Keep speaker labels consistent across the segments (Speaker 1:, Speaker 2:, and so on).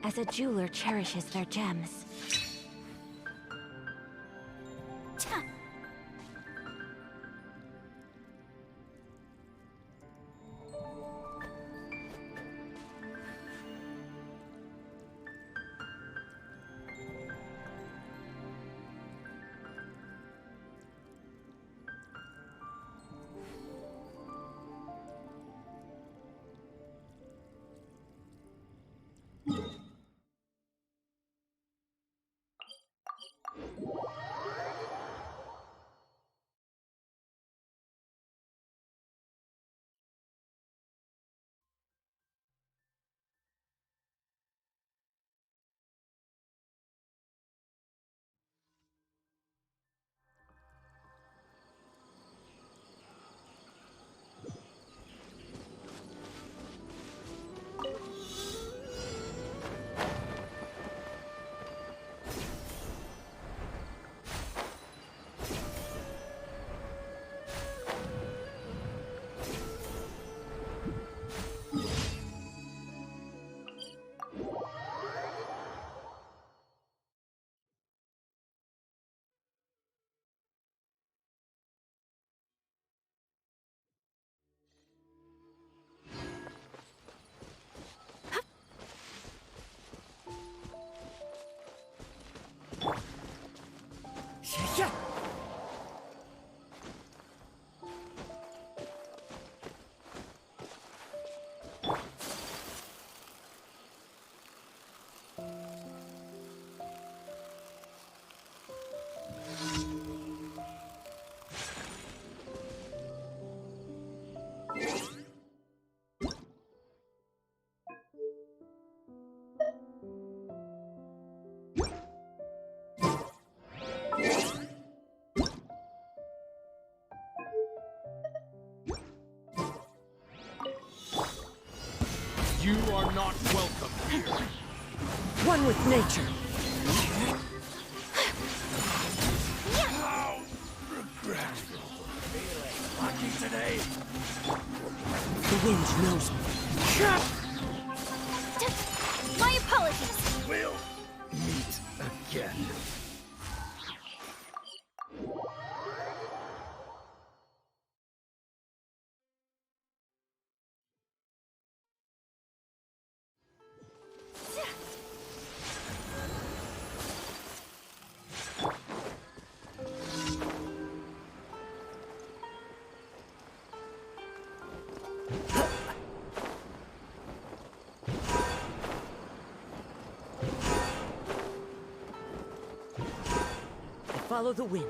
Speaker 1: as a jeweler cherishes their gems.
Speaker 2: You are not welcome here.
Speaker 3: One with nature.
Speaker 2: How regretful. Lucky today.
Speaker 3: The wind knows me.
Speaker 1: My apologies!
Speaker 2: We'll meet again.
Speaker 3: Follow the wind.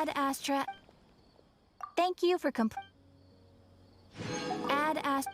Speaker 1: Ad Astra. Thank you for Ad Astra.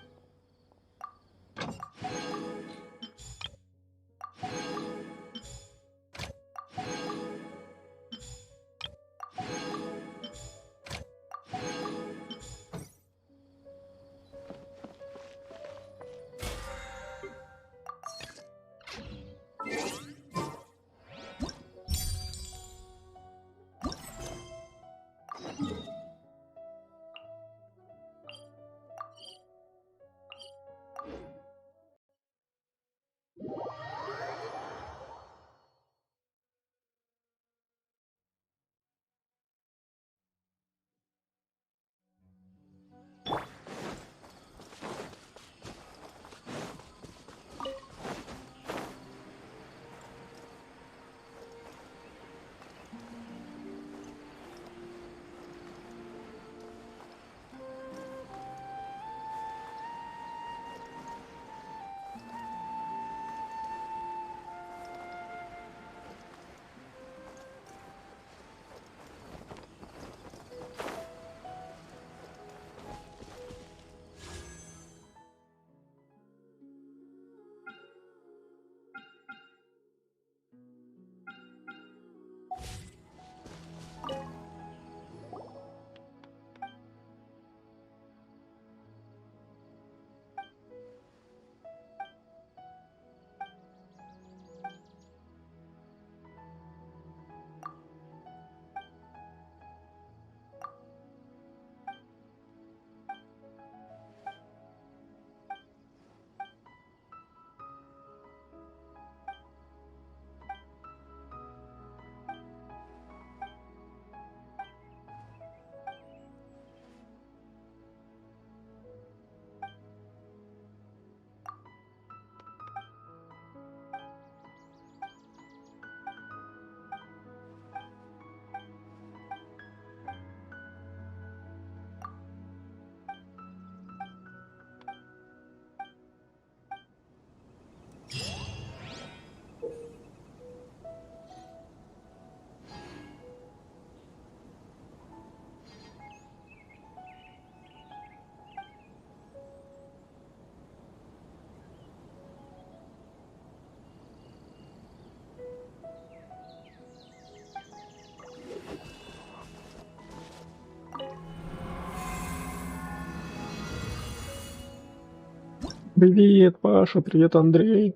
Speaker 4: Привет, Паша, привет, Андрей.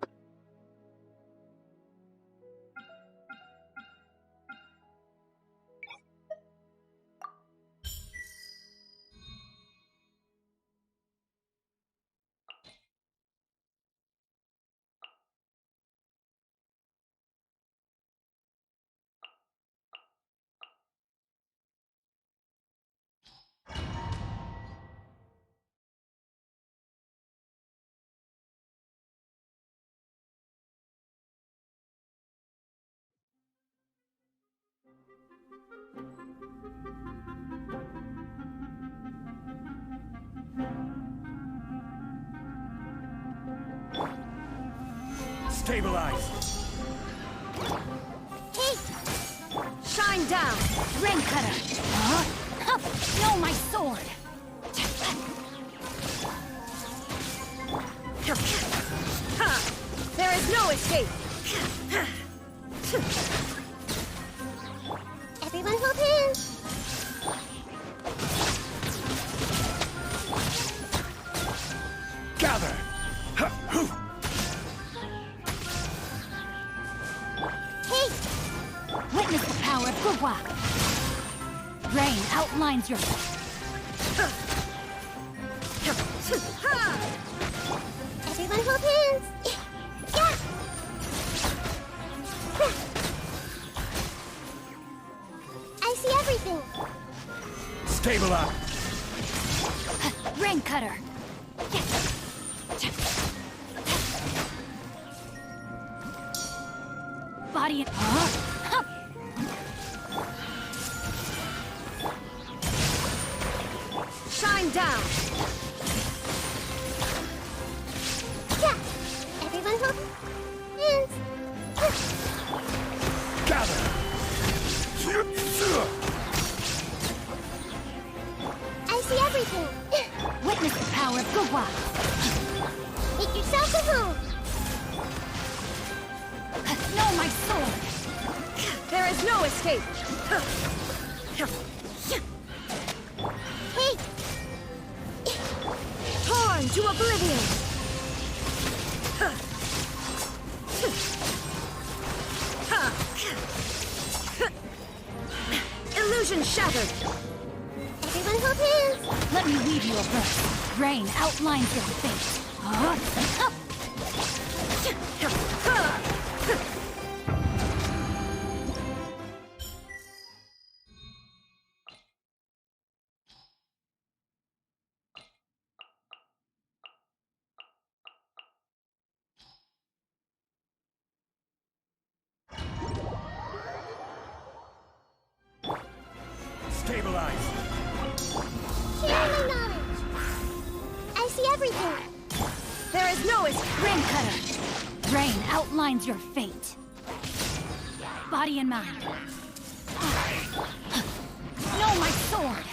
Speaker 2: Stabilize.
Speaker 1: Hey! Shine down! Rain cutter! Huh? Hup! No, my sword!
Speaker 3: There is no escape!
Speaker 1: Everyone hold hands!
Speaker 2: Gather.
Speaker 1: Hey! Witness the power of Gugwa! Rain outlines your... Everyone hold hands! Yeah! I see everything!
Speaker 2: Stabilize.
Speaker 1: Rain cutter! Body and... Huh?
Speaker 3: Shine down!
Speaker 1: Yeah! Everyone hold hands!
Speaker 2: Gather.
Speaker 1: I see everything! Witness the power of Gugwa! Make yourself at home! No, my sword!
Speaker 3: There is no escape!
Speaker 1: Hey!
Speaker 3: Torn to oblivion! Illusion shattered!
Speaker 1: Everyone hold hands! Let me weave you a verse. Rain outlines your fate. Huh?
Speaker 2: Stabilize.
Speaker 1: Share my knowledge! I see everything!
Speaker 3: There is no escape!
Speaker 1: Rain cutter! Rain outlines your fate. Body and mind. No, my sword!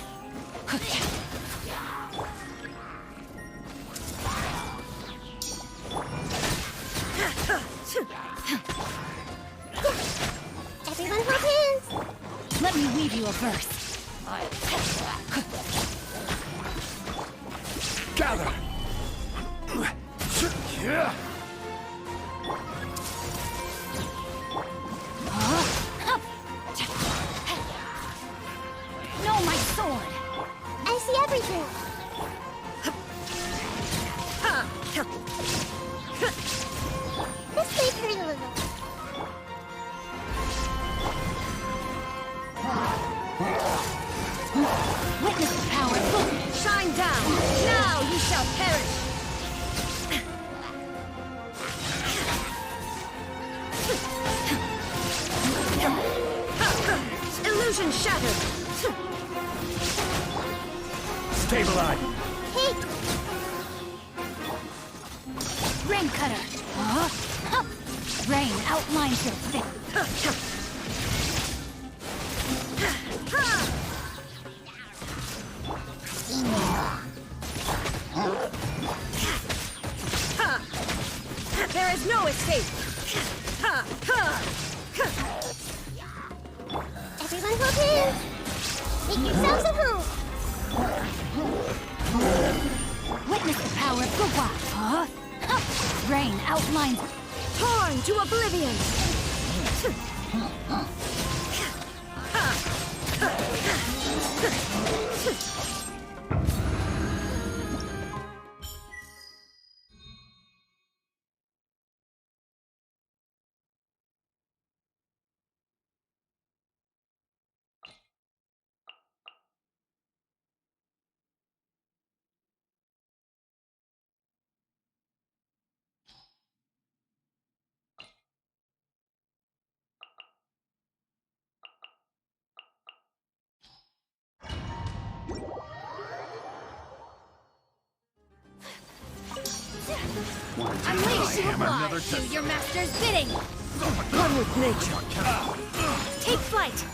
Speaker 1: Everyone hold hands! Let me weave you a verse.
Speaker 2: Gather. Yeah.
Speaker 1: No, my sword! I see everything! This may hurt a little. Witness the power.
Speaker 3: Shine down! Now you shall perish! Illusion shattered!
Speaker 2: Stabilize.
Speaker 1: Hey! Rain cutter. Rain outlines your fate.
Speaker 3: There is no escape!
Speaker 1: Everyone hold hands! Make yourselves at home! Witness the power of Gugwa. Rain outlines.
Speaker 3: Torn to oblivion!
Speaker 1: Unleash your fly. Do your master's bidding.
Speaker 3: One with nature!
Speaker 1: Take flight.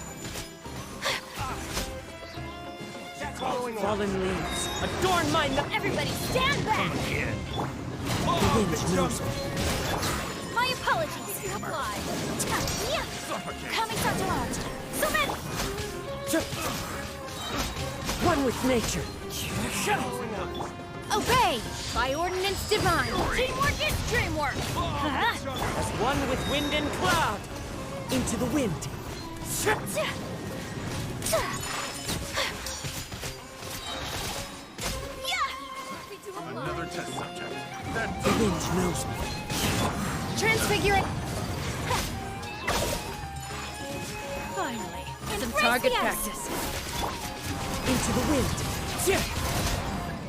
Speaker 3: Fallen leaves, adorn my
Speaker 1: Everybody stand back.
Speaker 3: The wind knows me.
Speaker 1: My apologies. Apply. Yeah. Coming out to art. So many.
Speaker 3: One with nature.
Speaker 1: Obey. By ordinance divine. Teamwork is dreamwork.
Speaker 3: As one with wind and cloud. Into the wind.
Speaker 2: Another test subject.
Speaker 3: The wind knows me.
Speaker 1: Transfigure it.
Speaker 3: Finally, some
Speaker 1: Embrace
Speaker 3: target
Speaker 1: the ice.
Speaker 3: practice. Into the wind.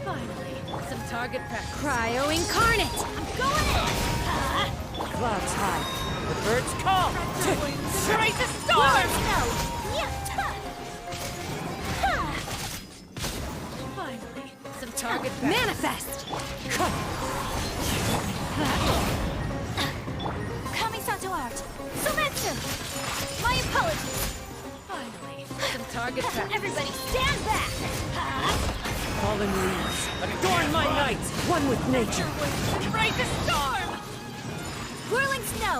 Speaker 3: Finally, some target practice.
Speaker 1: Cryo incarnate. I'm going in.
Speaker 3: Clouds high. The birds call. Embrace the
Speaker 1: Storm.
Speaker 3: storm.
Speaker 1: No.
Speaker 3: Finally, some target practice.
Speaker 1: Manifest. Coming to art. Sumetsu. My apologies.
Speaker 3: Finally, some target practice.
Speaker 1: Everybody stand back.
Speaker 3: Fallen leaves, adorn my night. One with nature.
Speaker 1: Embrace the storm. Whirling snow.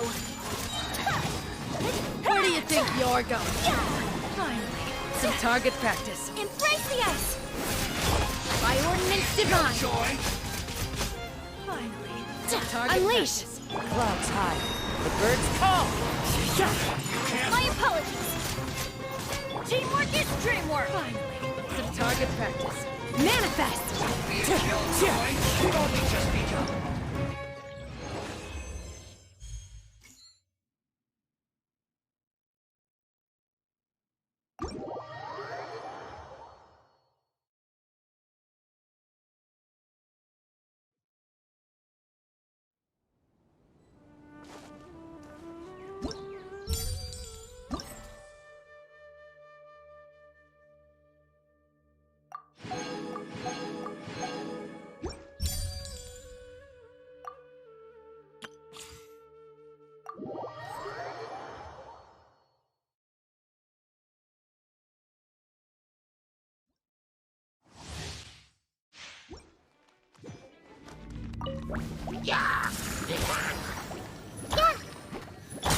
Speaker 3: Where do you think you're going? Finally, some target practice.
Speaker 1: Embrace the ice. By ordinance divine.
Speaker 3: Finally, some target
Speaker 1: Unleash.
Speaker 3: practice. Clouds high. The birds call.
Speaker 1: My apologies. Teamwork is dreamwork.
Speaker 3: Finally, some target practice.
Speaker 1: Manifest.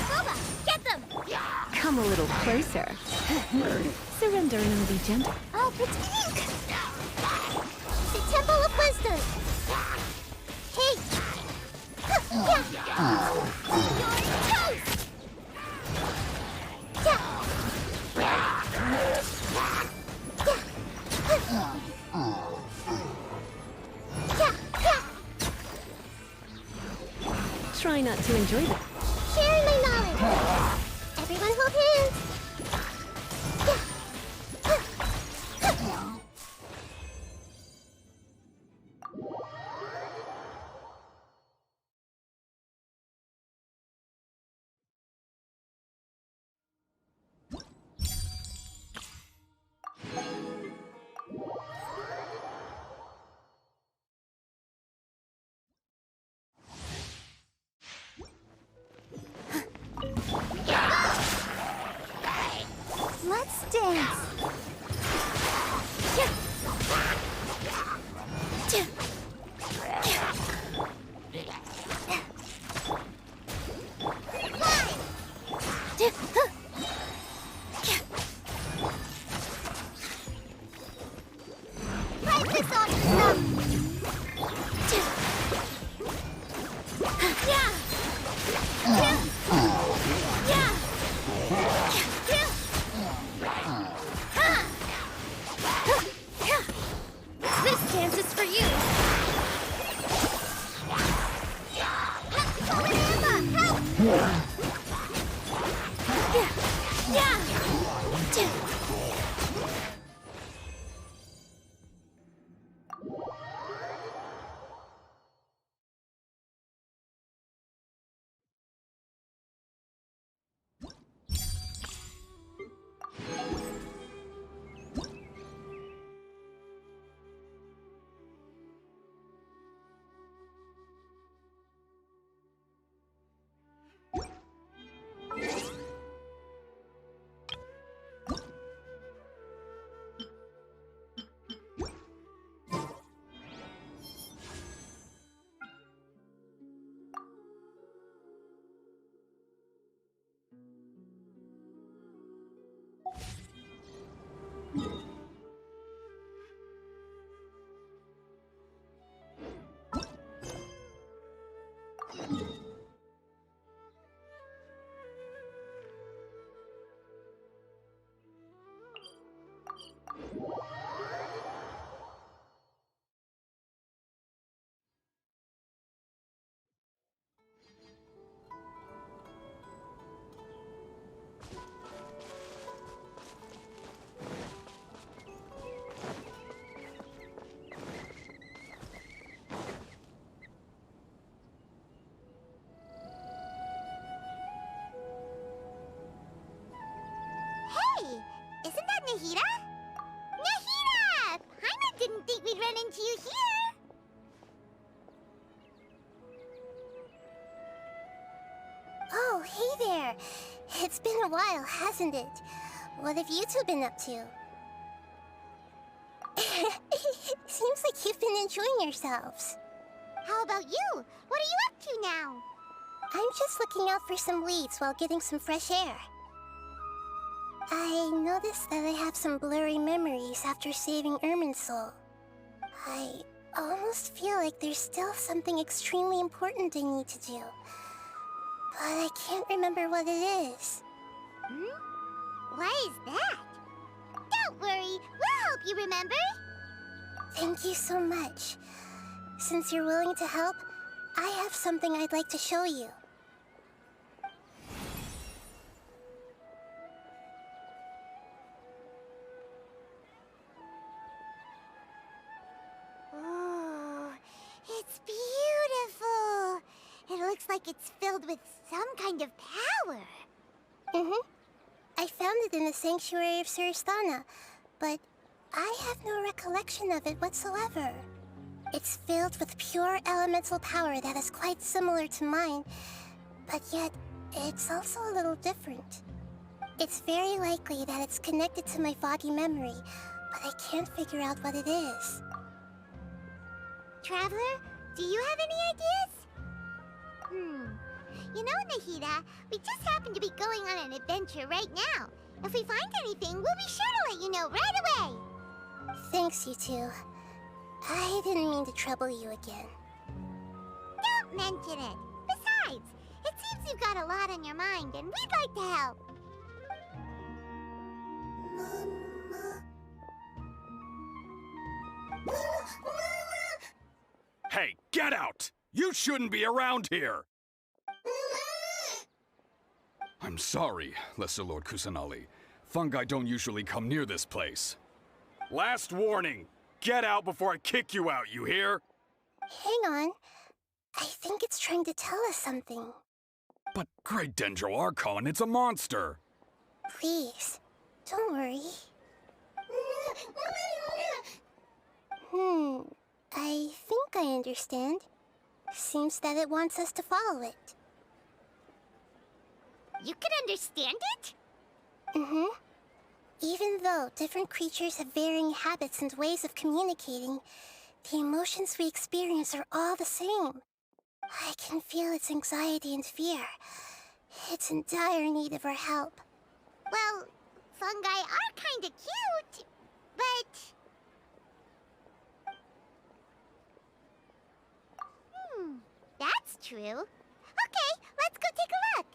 Speaker 1: Boba, get them.
Speaker 5: Come a little closer. Surrender and be gentle.
Speaker 1: Oh, it's ink. The Temple of Wisdom. Hey. You're toast.
Speaker 5: Try not to enjoy that.
Speaker 1: Sharing my knowledge. Everyone hold hands.
Speaker 6: Hey, isn't that Nahida? Nahida! Paimon didn't think we'd run into you here. Oh, hey there. It's been a while, hasn't it? What have you two been up to? Seems like you've been enjoying yourselves. How about you? What are you up to now? I'm just looking out for some leads while getting some fresh air. I noticed that I have some blurry memories after saving Ermin's soul. I almost feel like there's still something extremely important I need to do. But I can't remember what it is. Why is that? Don't worry, we'll help you remember. Thank you so much. Since you're willing to help, I have something I'd like to show you. Oh, it's beautiful. It looks like it's filled with some kind of power. I found it in the sanctuary of Suristana, but I have no recollection of it whatsoever. It's filled with pure elemental power that is quite similar to mine, but yet it's also a little different. It's very likely that it's connected to my foggy memory, but I can't figure out what it is. Traveler, do you have any ideas? You know, Nahida, we just happen to be going on an adventure right now. If we find anything, we'll be sure to let you know right away. Thanks, you two. I didn't mean to trouble you again. Don't mention it. Besides, it seems you've got a lot on your mind, and we'd like to help.
Speaker 2: Hey, get out! You shouldn't be around here! I'm sorry, Lesser Lord Kusanali. Fungi don't usually come near this place. Last warning! Get out before I kick you out, you hear?
Speaker 6: Hang on. I think it's trying to tell us something.
Speaker 2: But Great Dendro Archon, it's a monster!
Speaker 6: Please, don't worry. I think I understand. Seems that it wants us to follow it. You can understand it? Even though different creatures have varying habits and ways of communicating, the emotions we experience are all the same. I can feel its anxiety and fear. It's in dire need of our help. Well, fungi are kinda cute, but... that's true. Okay, let's go take a look.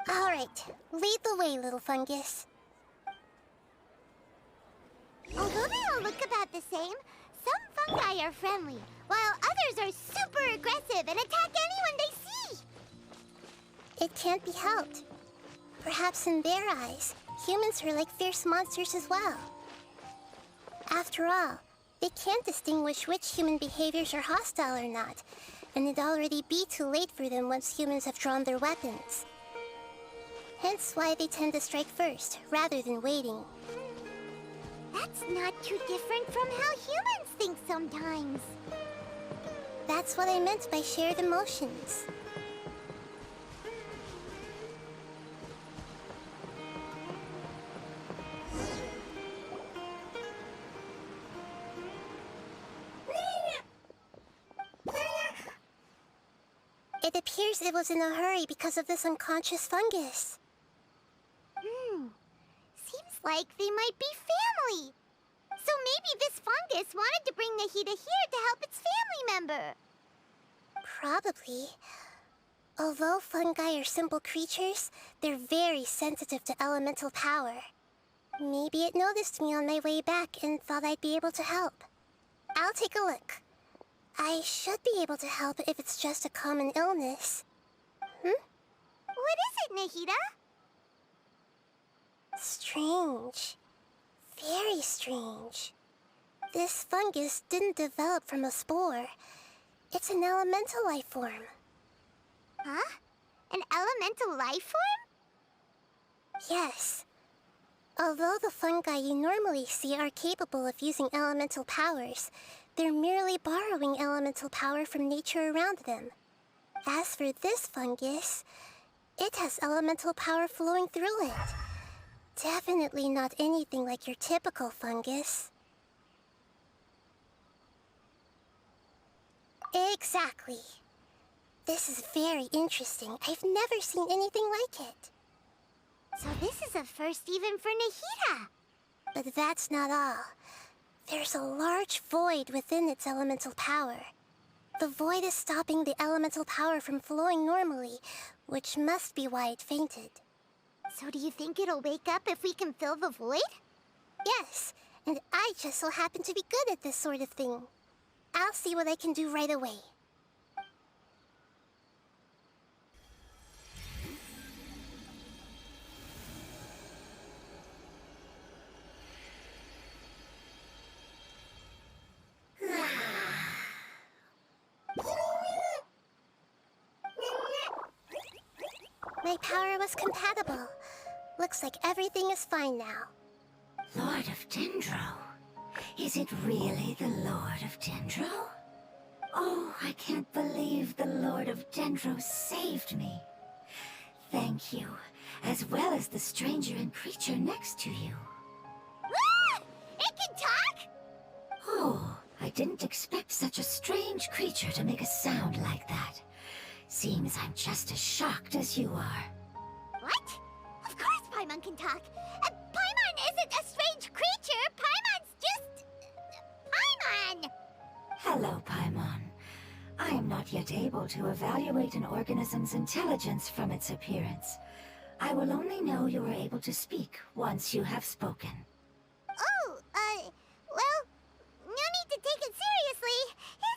Speaker 6: All right, lead the way, little fungus. Although they all look about the same, some fungi are friendly, while others are super aggressive and attack anyone they see. It can't be helped. Perhaps in their eyes, humans are like fierce monsters as well. After all, they can't distinguish which human behaviors are hostile or not, and it'd already be too late for them once humans have drawn their weapons. Hence why they tend to strike first, rather than waiting.
Speaker 7: That's not too different from how humans think sometimes.
Speaker 6: That's what I meant by shared emotions. It appears it was in a hurry because of this unconscious fungus.
Speaker 7: Seems like they might be family. So maybe this fungus wanted to bring Nahida here to help its family member.
Speaker 6: Probably. Although fungi are simple creatures, they're very sensitive to elemental power. Maybe it noticed me on my way back and thought I'd be able to help. I'll take a look. I should be able to help if it's just a common illness.
Speaker 7: What is it, Nahida?
Speaker 6: Strange. Very strange. This fungus didn't develop from a spore. It's an elemental life form.
Speaker 7: Huh? An elemental life form?
Speaker 6: Yes. Although the fungi you normally see are capable of using elemental powers, they're merely borrowing elemental power from nature around them. As for this fungus, it has elemental power flowing through it. Definitely not anything like your typical fungus. Exactly. This is very interesting. I've never seen anything like it.
Speaker 7: So this is a first even for Nahida.
Speaker 6: But that's not all. There's a large void within its elemental power. The void is stopping the elemental power from flowing normally, which must be why it fainted.
Speaker 7: So do you think it'll wake up if we can fill the void?
Speaker 6: Yes, and I just so happen to be good at this sort of thing. I'll see what I can do right away. My power was compatible. Looks like everything is fine now.
Speaker 8: Lord of Dendro? Is it really the Lord of Dendro? Oh, I can't believe the Lord of Dendro saved me. Thank you, as well as the stranger and creature next to you.
Speaker 7: Ah! It can talk?
Speaker 8: Oh, I didn't expect such a strange creature to make a sound like that. Seems I'm just as shocked as you are.
Speaker 7: What? Of course Paimon can talk. Paimon isn't a strange creature. Paimon's just... Paimon!
Speaker 8: Hello, Paimon. I am not yet able to evaluate an organism's intelligence from its appearance. I will only know you are able to speak once you have spoken.
Speaker 7: Oh, well, no need to take it seriously.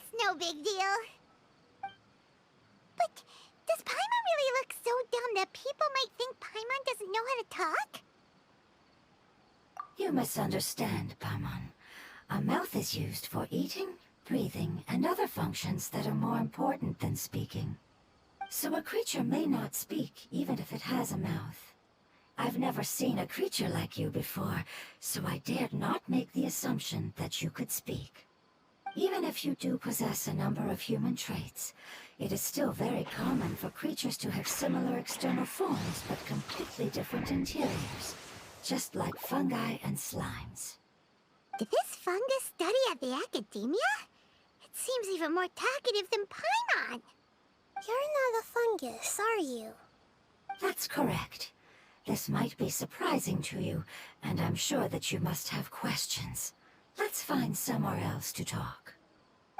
Speaker 7: It's no big deal. But does Paimon really look so dumb that people might think Paimon doesn't know how to talk?
Speaker 8: You misunderstand, Paimon. A mouth is used for eating, breathing, and other functions that are more important than speaking. So a creature may not speak, even if it has a mouth. I've never seen a creature like you before, so I dared not make the assumption that you could speak. Even if you do possess a number of human traits, it is still very common for creatures to have similar external forms but completely different interiors, just like fungi and slimes.
Speaker 7: Did this fungus study at the academia? It seems even more talkative than Paimon.
Speaker 6: You're not a fungus, are you?
Speaker 8: That's correct. This might be surprising to you, and I'm sure that you must have questions. Let's find somewhere else to talk.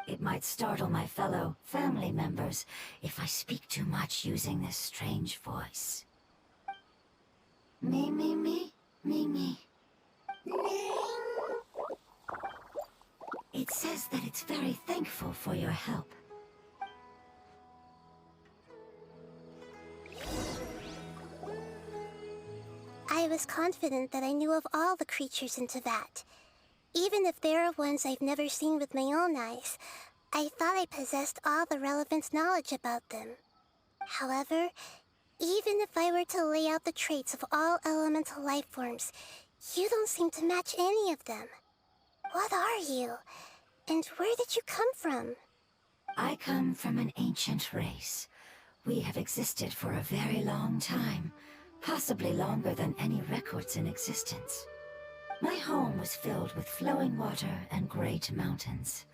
Speaker 8: It might startle my fellow family members if I speak too much using this strange voice. Me, me, me, me, me. It says that it's very thankful for your help.
Speaker 6: I was confident that I knew of all the creatures in Teyvat. Even if there are ones I've never seen with my own eyes, I thought I possessed all the relevant knowledge about them. However, even if I were to lay out the traits of all elemental life forms, you don't seem to match any of them. What are you? And where did you come from?
Speaker 8: I come from an ancient race. We have existed for a very long time, possibly longer than any records in existence. My home was filled with flowing water and great mountains.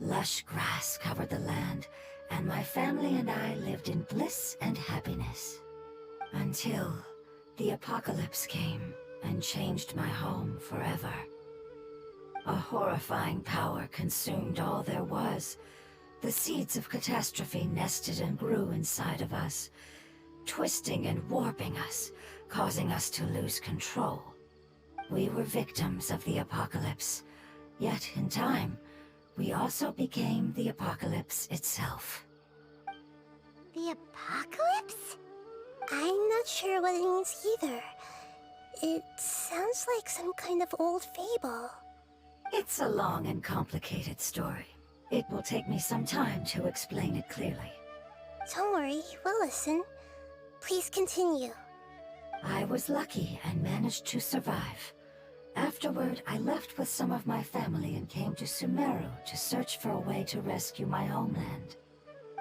Speaker 8: Lush grass covered the land, and my family and I lived in bliss and happiness. Until the apocalypse came and changed my home forever. A horrifying power consumed all there was. The seeds of catastrophe nested and grew inside of us, twisting and warping us, causing us to lose control. We were victims of the apocalypse, yet in time, we also became the apocalypse itself.
Speaker 6: The apocalypse? I'm not sure what it means either. It sounds like some kind of old fable.
Speaker 8: It's a long and complicated story. It will take me some time to explain it clearly.
Speaker 6: Don't worry, we'll listen. Please continue.
Speaker 8: I was lucky and managed to survive. Afterward, I left with some of my family and came to Sumeru to search for a way to rescue my homeland.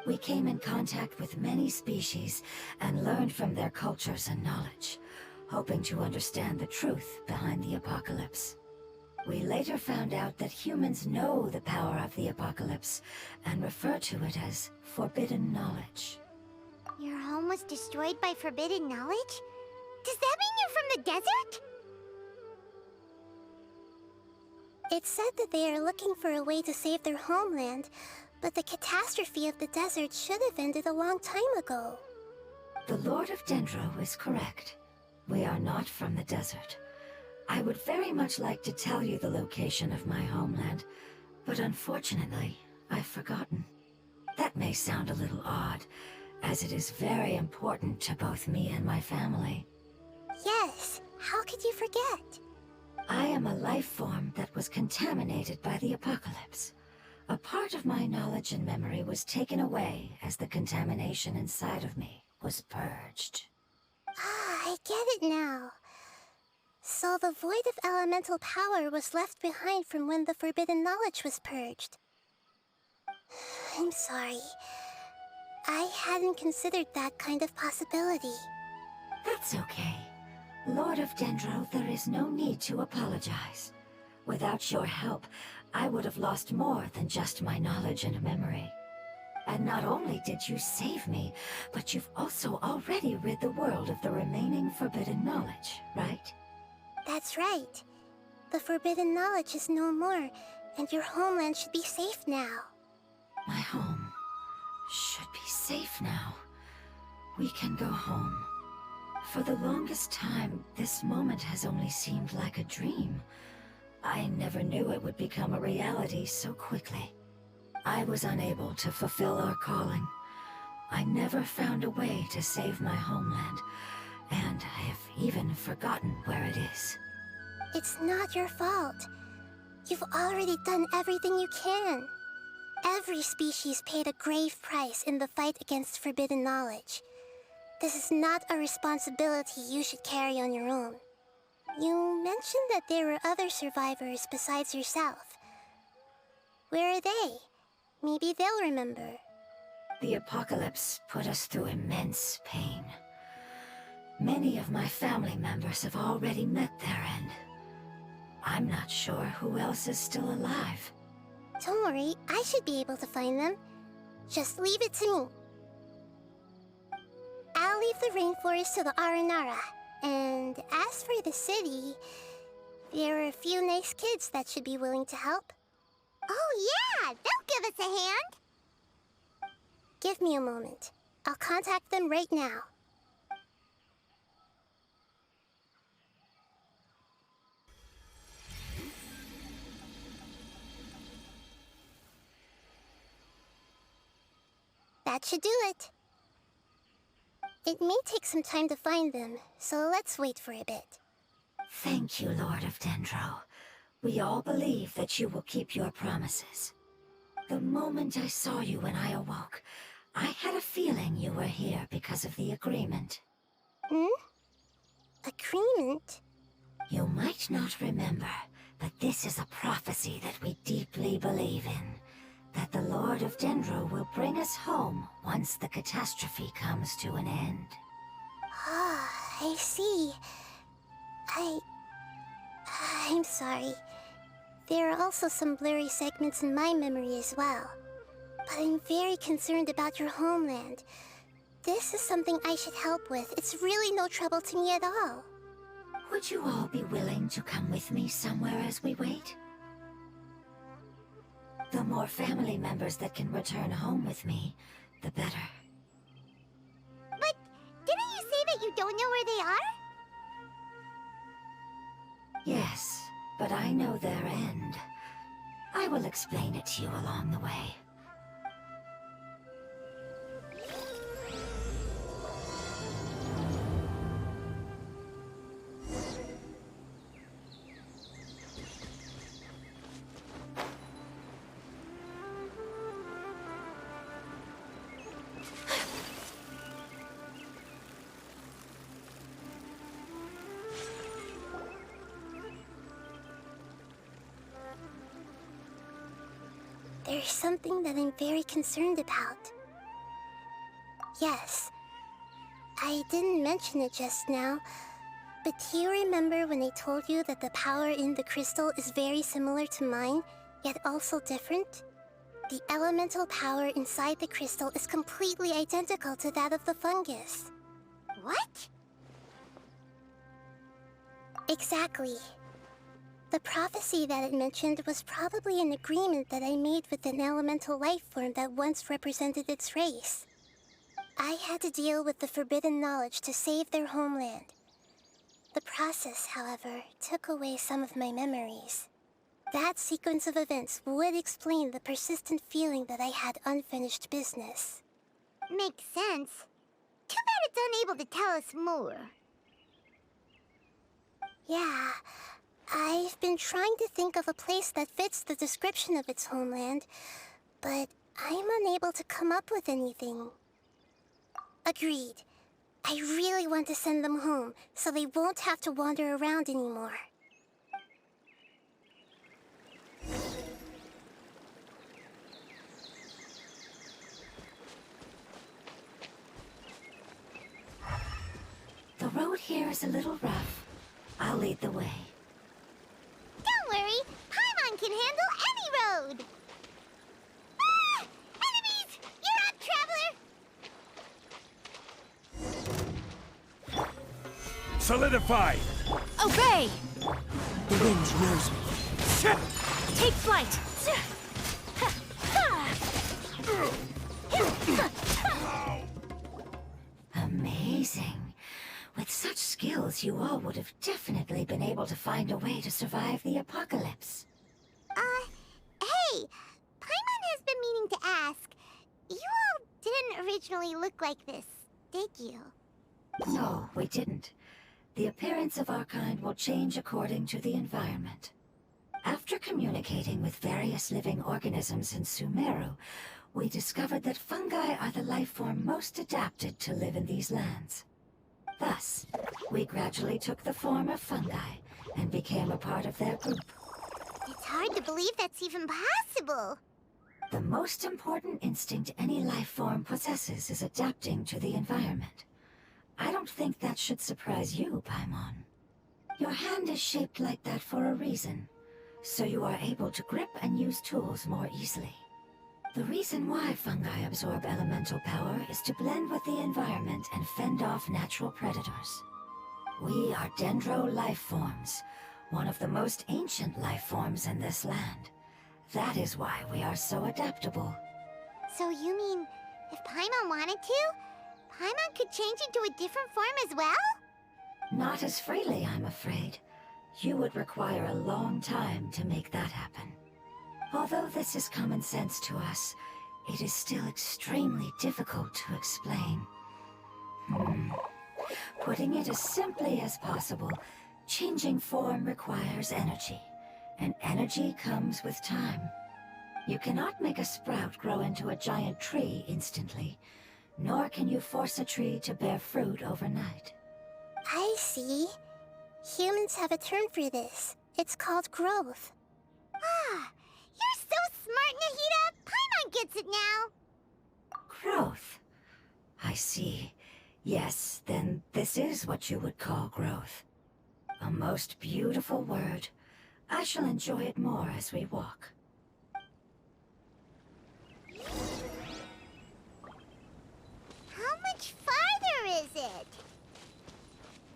Speaker 8: We came in contact with many species and learned from their cultures and knowledge, hoping to understand the truth behind the apocalypse. We later found out that humans know the power of the apocalypse and refer to it as forbidden knowledge.
Speaker 7: Your home was destroyed by forbidden knowledge? Does that mean you're from the desert?
Speaker 6: It's said that they are looking for a way to save their homeland, but the catastrophe of the desert should have ended a long time ago.
Speaker 8: The Lord of Dendro is correct. We are not from the desert. I would very much like to tell you the location of my homeland, but unfortunately, I've forgotten. That may sound a little odd, as it is very important to both me and my family.
Speaker 6: Yes, how could you forget?
Speaker 8: I am a life form that was contaminated by the apocalypse. A part of my knowledge and memory was taken away as the contamination inside of me was purged.
Speaker 6: Ah, I get it now. So the void of elemental power was left behind from when the forbidden knowledge was purged. I'm sorry. I hadn't considered that kind of possibility.
Speaker 8: That's okay. Lord of Dendro, there is no need to apologize. Without your help, I would have lost more than just my knowledge and memory. And not only did you save me, but you've also already rid the world of the remaining forbidden knowledge, right?
Speaker 6: That's right. The forbidden knowledge is no more, and your homeland should be safe now.
Speaker 8: My home should be safe now. We can go home. For the longest time, this moment has only seemed like a dream. I never knew it would become a reality so quickly. I was unable to fulfill our calling. I never found a way to save my homeland, and I have even forgotten where it is.
Speaker 6: It's not your fault. You've already done everything you can. Every species paid a grave price in the fight against forbidden knowledge. This is not a responsibility you should carry on your own. You mentioned that there were other survivors besides yourself. Where are they? Maybe they'll remember.
Speaker 8: The apocalypse put us through immense pain. Many of my family members have already met their end. I'm not sure who else is still alive.
Speaker 6: Don't worry, I should be able to find them. Just leave it to me. I'll leave the rainforest to the Aranara. And as for the city, there are a few nice kids that should be willing to help.
Speaker 7: Oh yeah, they'll give us a hand.
Speaker 6: Give me a moment. I'll contact them right now. That should do it. It may take some time to find them, so let's wait for a bit.
Speaker 8: Thank you, Lord of Dendro. We all believe that you will keep your promises. The moment I saw you when I awoke, I had a feeling you were here because of the agreement.
Speaker 6: Agreement?
Speaker 8: You might not remember, but this is a prophecy that we deeply believe in. That the Lord of Dendro will bring us home once the catastrophe comes to an end.
Speaker 6: Ah, I see. I'm sorry. There are also some blurry segments in my memory as well. But I'm very concerned about your homeland. This is something I should help with. It's really no trouble to me at all.
Speaker 8: Would you all be willing to come with me somewhere as we wait? The more family members that can return home with me, the better.
Speaker 7: But didn't you say that you don't know where they are?
Speaker 8: Yes, but I know their end. I will explain it to you along the way.
Speaker 6: There's something that I'm very concerned about. Yes, I didn't mention it just now, but do you remember when I told you that the power in the crystal is very similar to mine, yet also different? The elemental power inside the crystal is completely identical to that of the fungus.
Speaker 7: What?
Speaker 6: Exactly. The prophecy that it mentioned was probably an agreement that I made with an elemental life form that once represented its race. I had to deal with the forbidden knowledge to save their homeland. The process, however, took away some of my memories. That sequence of events would explain the persistent feeling that I had unfinished business.
Speaker 7: Makes sense. Too bad it's unable to tell us more.
Speaker 6: Yeah, I've been trying to think of a place that fits the description of its homeland, but I'm unable to come up with anything. Agreed. I really want to send them home, so they won't have to wander around anymore.
Speaker 8: The road here is a little rough. I'll lead the way.
Speaker 7: Don't worry, Paimon can handle any road! Ah! Enemies! You're up, traveler!
Speaker 2: Solidify!
Speaker 1: Obey!
Speaker 3: The wind knows me.
Speaker 1: Take flight!
Speaker 8: Amazing. With such skills, you all would have definitely been able to find a way to survive the apocalypse.
Speaker 7: Hey! Paimon has been meaning to ask. You all didn't originally look like this, did you?
Speaker 8: No, we didn't. The appearance of our kind will change according to the environment. After communicating with various living organisms in Sumeru, we discovered that fungi are the life form most adapted to live in these lands. Thus, we gradually took the form of fungi and became a part of their group.
Speaker 7: It's hard to believe that's even possible.
Speaker 8: The most important instinct any life form possesses is adapting to the environment. I don't think that should surprise you, Paimon. Your hand is shaped like that for a reason, so you are able to grip and use tools more easily. The reason why fungi absorb elemental power is to blend with the environment and fend off natural predators. We are dendro life forms, one of the most ancient life forms in this land. That is why we are so adaptable.
Speaker 7: So you mean, if Paimon wanted to, Paimon could change into a different form as well?
Speaker 8: Not as freely, I'm afraid. You would require a long time to make that happen. Although this is common sense to us, it is still extremely difficult to explain. Putting it as simply as possible, changing form requires energy, and energy comes with time. You cannot make a sprout grow into a giant tree instantly, nor can you force a tree to bear fruit overnight.
Speaker 6: I see. Humans have a term for this. It's called growth.
Speaker 7: Ah, you're so smart, Nahida! Paimon gets it now!
Speaker 8: Growth. I see. Yes, then this is what you would call growth. A most beautiful word. I shall enjoy it more as we walk.
Speaker 7: How much farther is it?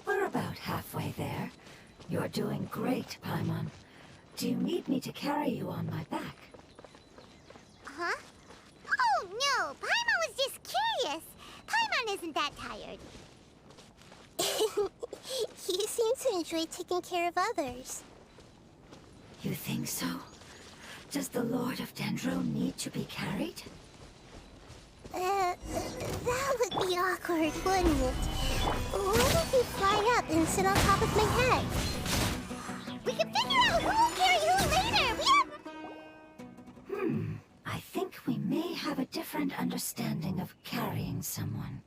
Speaker 8: We're about halfway there. You're doing great, Paimon. Do you need me to carry you on my back?
Speaker 7: Huh? Oh, no! Paimon was just curious! Paimon isn't that tired.
Speaker 6: You seem to enjoy taking care of others.
Speaker 8: You think so? Does the Lord of Dendro need to be carried?
Speaker 6: That would be awkward, wouldn't it? Why don't you fly up and sit on top of my head?
Speaker 7: We can figure out who will carry who later!
Speaker 8: I think we may have a different understanding of carrying someone.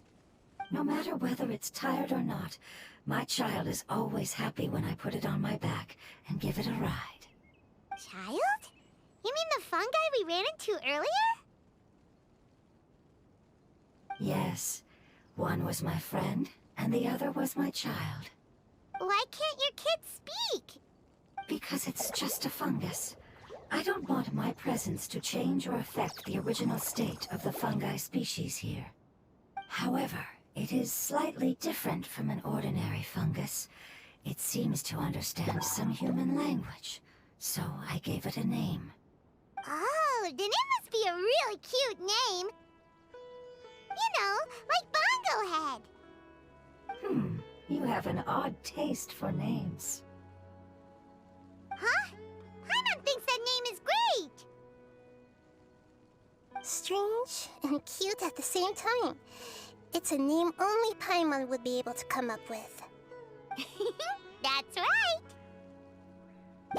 Speaker 8: No matter whether it's tired or not, my child is always happy when I put it on my back and give it a ride.
Speaker 7: Child? You mean the fungi we ran into earlier?
Speaker 8: Yes, one was my friend, and the other was my child.
Speaker 7: Why can't your kid speak?
Speaker 8: Because it's just a fungus. I don't want my presence to change or affect the original state of the fungi species here. However, it is slightly different from an ordinary fungus. It seems to understand some human language, so I gave it a name.
Speaker 7: Oh, then it must be a really cute name. You know, like Bongo Head.
Speaker 8: You have an odd taste for names.
Speaker 7: Huh? Paimon thinks that name is great!
Speaker 6: Strange and cute at the same time. It's a name only Paimon would be able to come up with.
Speaker 7: That's right!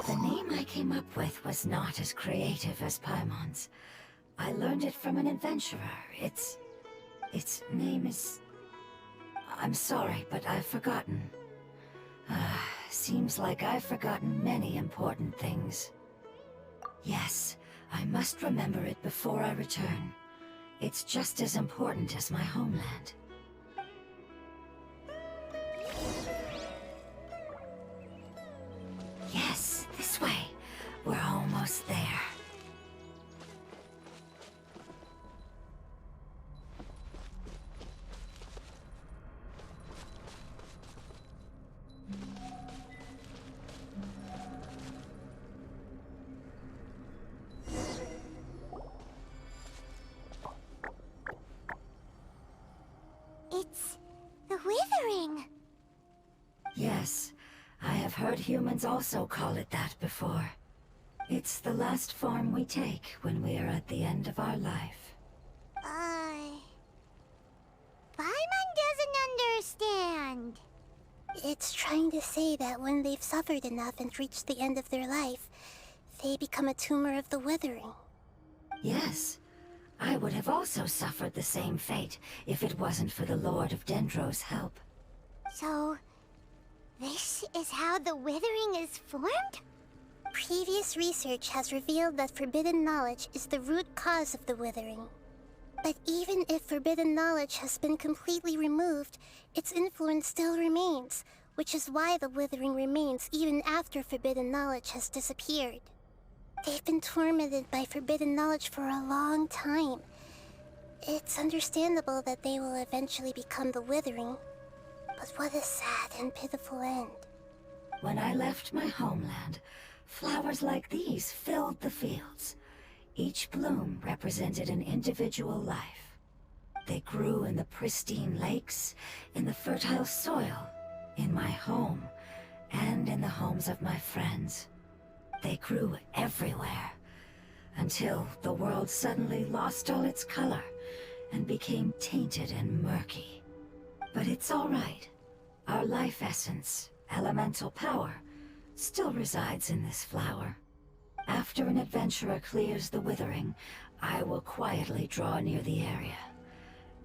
Speaker 8: The name I came up with was not as creative as Paimon's. I learned it from an adventurer. Its name is... I'm sorry, but I've forgotten. Seems like I've forgotten many important things. Yes, I must remember it before I return. It's just as important as my homeland. Yes, this way. We're almost there.
Speaker 7: It's the withering.
Speaker 8: Yes, I have heard humans also call it that before. It's the last form we take when we are at the end of our life.
Speaker 7: Paimon doesn't understand.
Speaker 6: It's trying to say that when they've suffered enough and reached the end of their life, they become a tumor of the withering.
Speaker 8: Yes, I would have also suffered the same fate if it wasn't for the Lord of Dendro's help.
Speaker 7: So, this is how the withering is formed?
Speaker 6: Previous research has revealed that forbidden knowledge is the root cause of the withering. But even if forbidden knowledge has been completely removed, its influence still remains, which is why the withering remains even after forbidden knowledge has disappeared. They've been tormented by forbidden knowledge for a long time. It's understandable that they will eventually become the withering. But what a sad and pitiful end.
Speaker 8: When I left my homeland, flowers like these filled the fields. Each bloom represented an individual life. They grew in the pristine lakes, in the fertile soil, in my home, and in the homes of my friends. They grew everywhere, until the world suddenly lost all its color and became tainted and murky. But it's all right. Our life essence, elemental power, still resides in this flower. After an adventurer clears the withering, I will quietly draw near the area.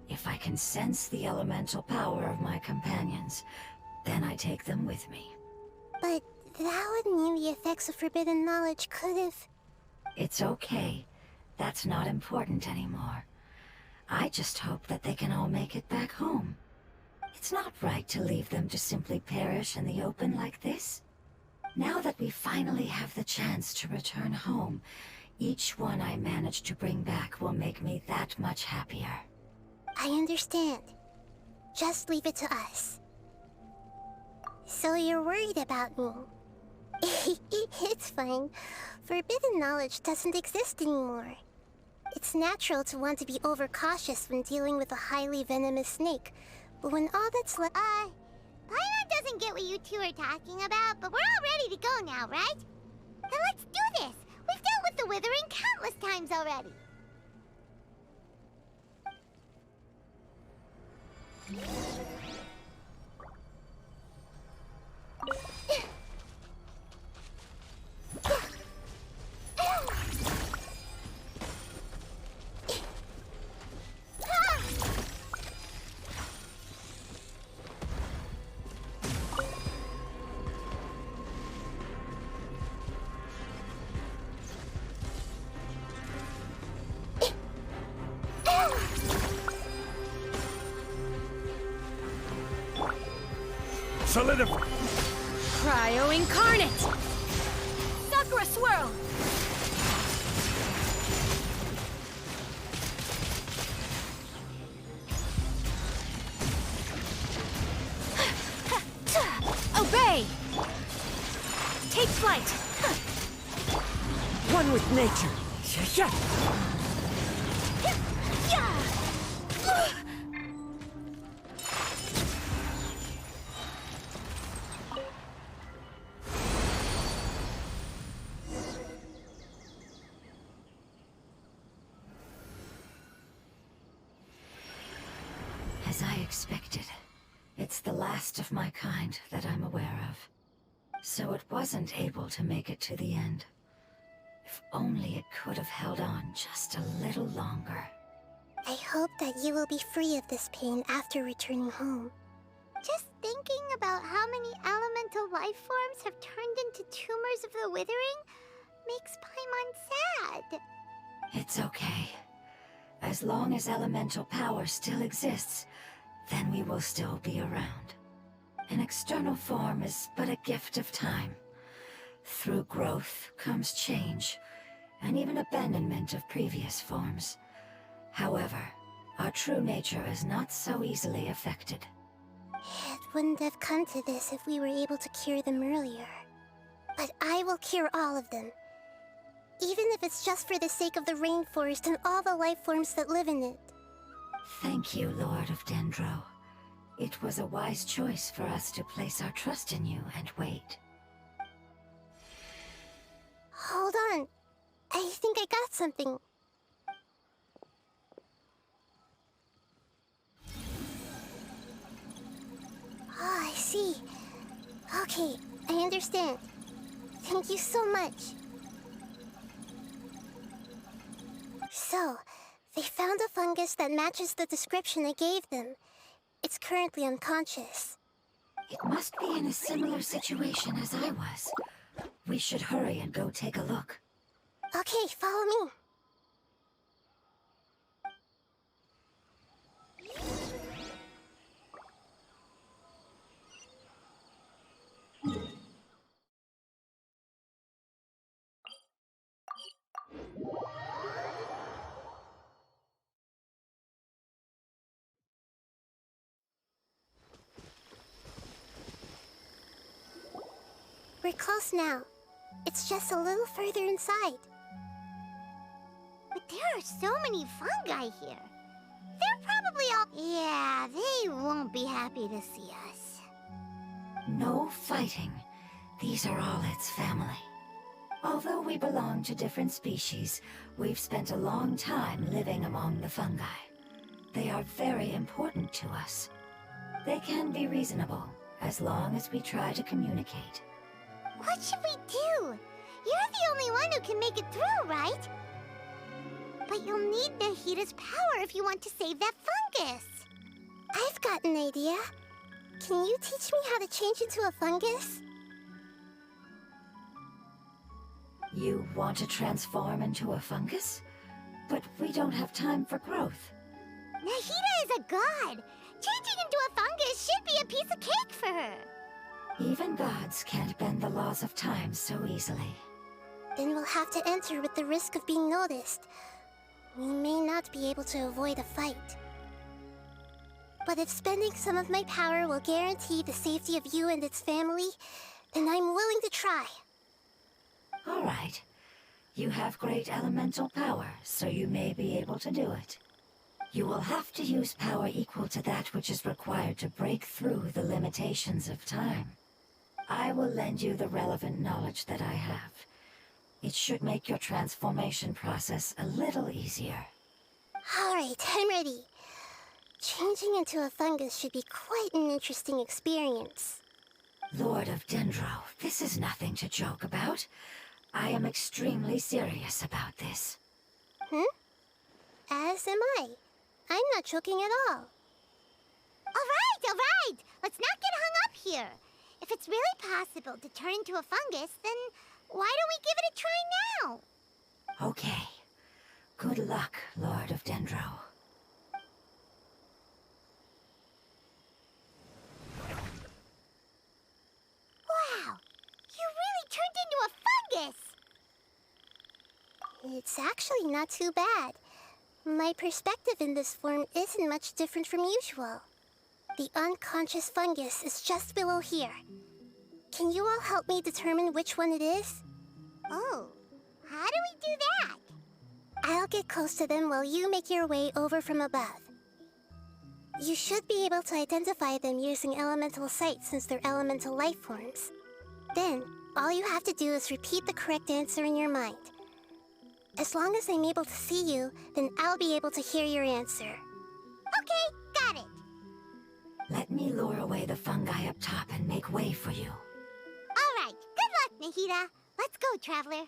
Speaker 8: If I can sense the elemental power of my companions, then I take them with me.
Speaker 6: But that would mean the effects of forbidden knowledge could have...
Speaker 8: It's okay. That's not important anymore. I just hope that they can all make it back home. It's not right to leave them to simply perish in the open like this. Now that we finally have the chance to return home, each one I manage to bring back will make me that much happier.
Speaker 6: I understand. Just leave it to us. So you're worried about me? It's fine. Forbidden knowledge doesn't exist anymore. It's natural to want to be overcautious when dealing with a highly venomous snake, but when all that's left...
Speaker 7: Paimon doesn't get what you two are talking about, but we're all ready to go now, right? Then let's do this! We've dealt with the withering countless times already!
Speaker 2: Solidify!
Speaker 1: Cryo incarnate! Sakura swirl! Obey! Take flight!
Speaker 3: One with nature. Yeah.
Speaker 8: As I expected, it's the last of my kind that I'm aware of. So it wasn't able to make it to the end. If only it could have held on just a little longer.
Speaker 6: I hope that you will be free of this pain after returning home.
Speaker 7: Just thinking about how many elemental life forms have turned into tumors of the withering makes Paimon sad.
Speaker 8: It's okay. As long as elemental power still exists, then we will still be around. An external form is but a gift of time. Through growth comes change, and even abandonment of previous forms. However, our true nature is not so easily affected.
Speaker 6: It wouldn't have come to this if we were able to cure them earlier. But I will cure all of them. Even if it's just for the sake of the rainforest and all the life forms that live in it.
Speaker 8: Thank you, Lord of Dendro. It was a wise choice for us to place our trust in you and wait.
Speaker 6: Hold on. I think I got something. Oh, I see. Okay, I understand. Thank you so much. So, they found a fungus that matches the description I gave them. It's currently unconscious.
Speaker 8: It must be in a similar situation as I was. We should hurry and go take a look.
Speaker 6: Okay, follow me. We're close now. It's just a little further inside.
Speaker 7: But there are so many fungi here. They're probably all... Yeah, they won't be happy to see us.
Speaker 8: No fighting. These are all its family. Although we belong to different species, we've spent a long time living among the fungi. They are very important to us. They can be reasonable, as long as we try to communicate.
Speaker 6: What should we do? You're the only one who can make it through, right? But you'll need Nahita's power if you want to save that fungus. I've got an idea. Can you teach me how to change into a fungus?
Speaker 8: You want to transform into a fungus? But we don't have time for growth.
Speaker 6: Nahita is a god. Changing into a fungus should be a piece of cake for her.
Speaker 8: Even gods can't bend the laws of time so easily.
Speaker 6: Then we'll have to enter with the risk of being noticed. We may not be able to avoid a fight. But if spending some of my power will guarantee the safety of you and its family, then I'm willing to try.
Speaker 8: All right. You have great elemental power, so you may be able to do it. You will have to use power equal to that which is required to break through the limitations of time. I will lend you the relevant knowledge that I have. It should make your transformation process a little easier.
Speaker 6: All right, I'm ready. Changing into a fungus should be quite an interesting experience.
Speaker 8: Lord of Dendro, this is nothing to joke about. I am extremely serious about this.
Speaker 6: As am I. I'm not joking at all. All right! Let's not get hung up here. If it's really possible to turn into a fungus, then why don't we give it a try now?
Speaker 8: Okay. Good luck, Lord of Dendro.
Speaker 6: Wow! You really turned into a fungus! It's actually not too bad. My perspective in this form isn't much different from usual. The unconscious fungus is just below here. Can you all help me determine which one it is? Oh, how do we do that? I'll get close to them while you make your way over from above. You should be able to identify them using elemental sight since they're elemental life forms. Then, all you have to do is repeat the correct answer in your mind. As long as I'm able to see you, then I'll be able to hear your answer. Okay, got it.
Speaker 8: Let me lure away the fungi up top and make way for you.
Speaker 6: All right, good luck, Nahita. Let's go, Traveler.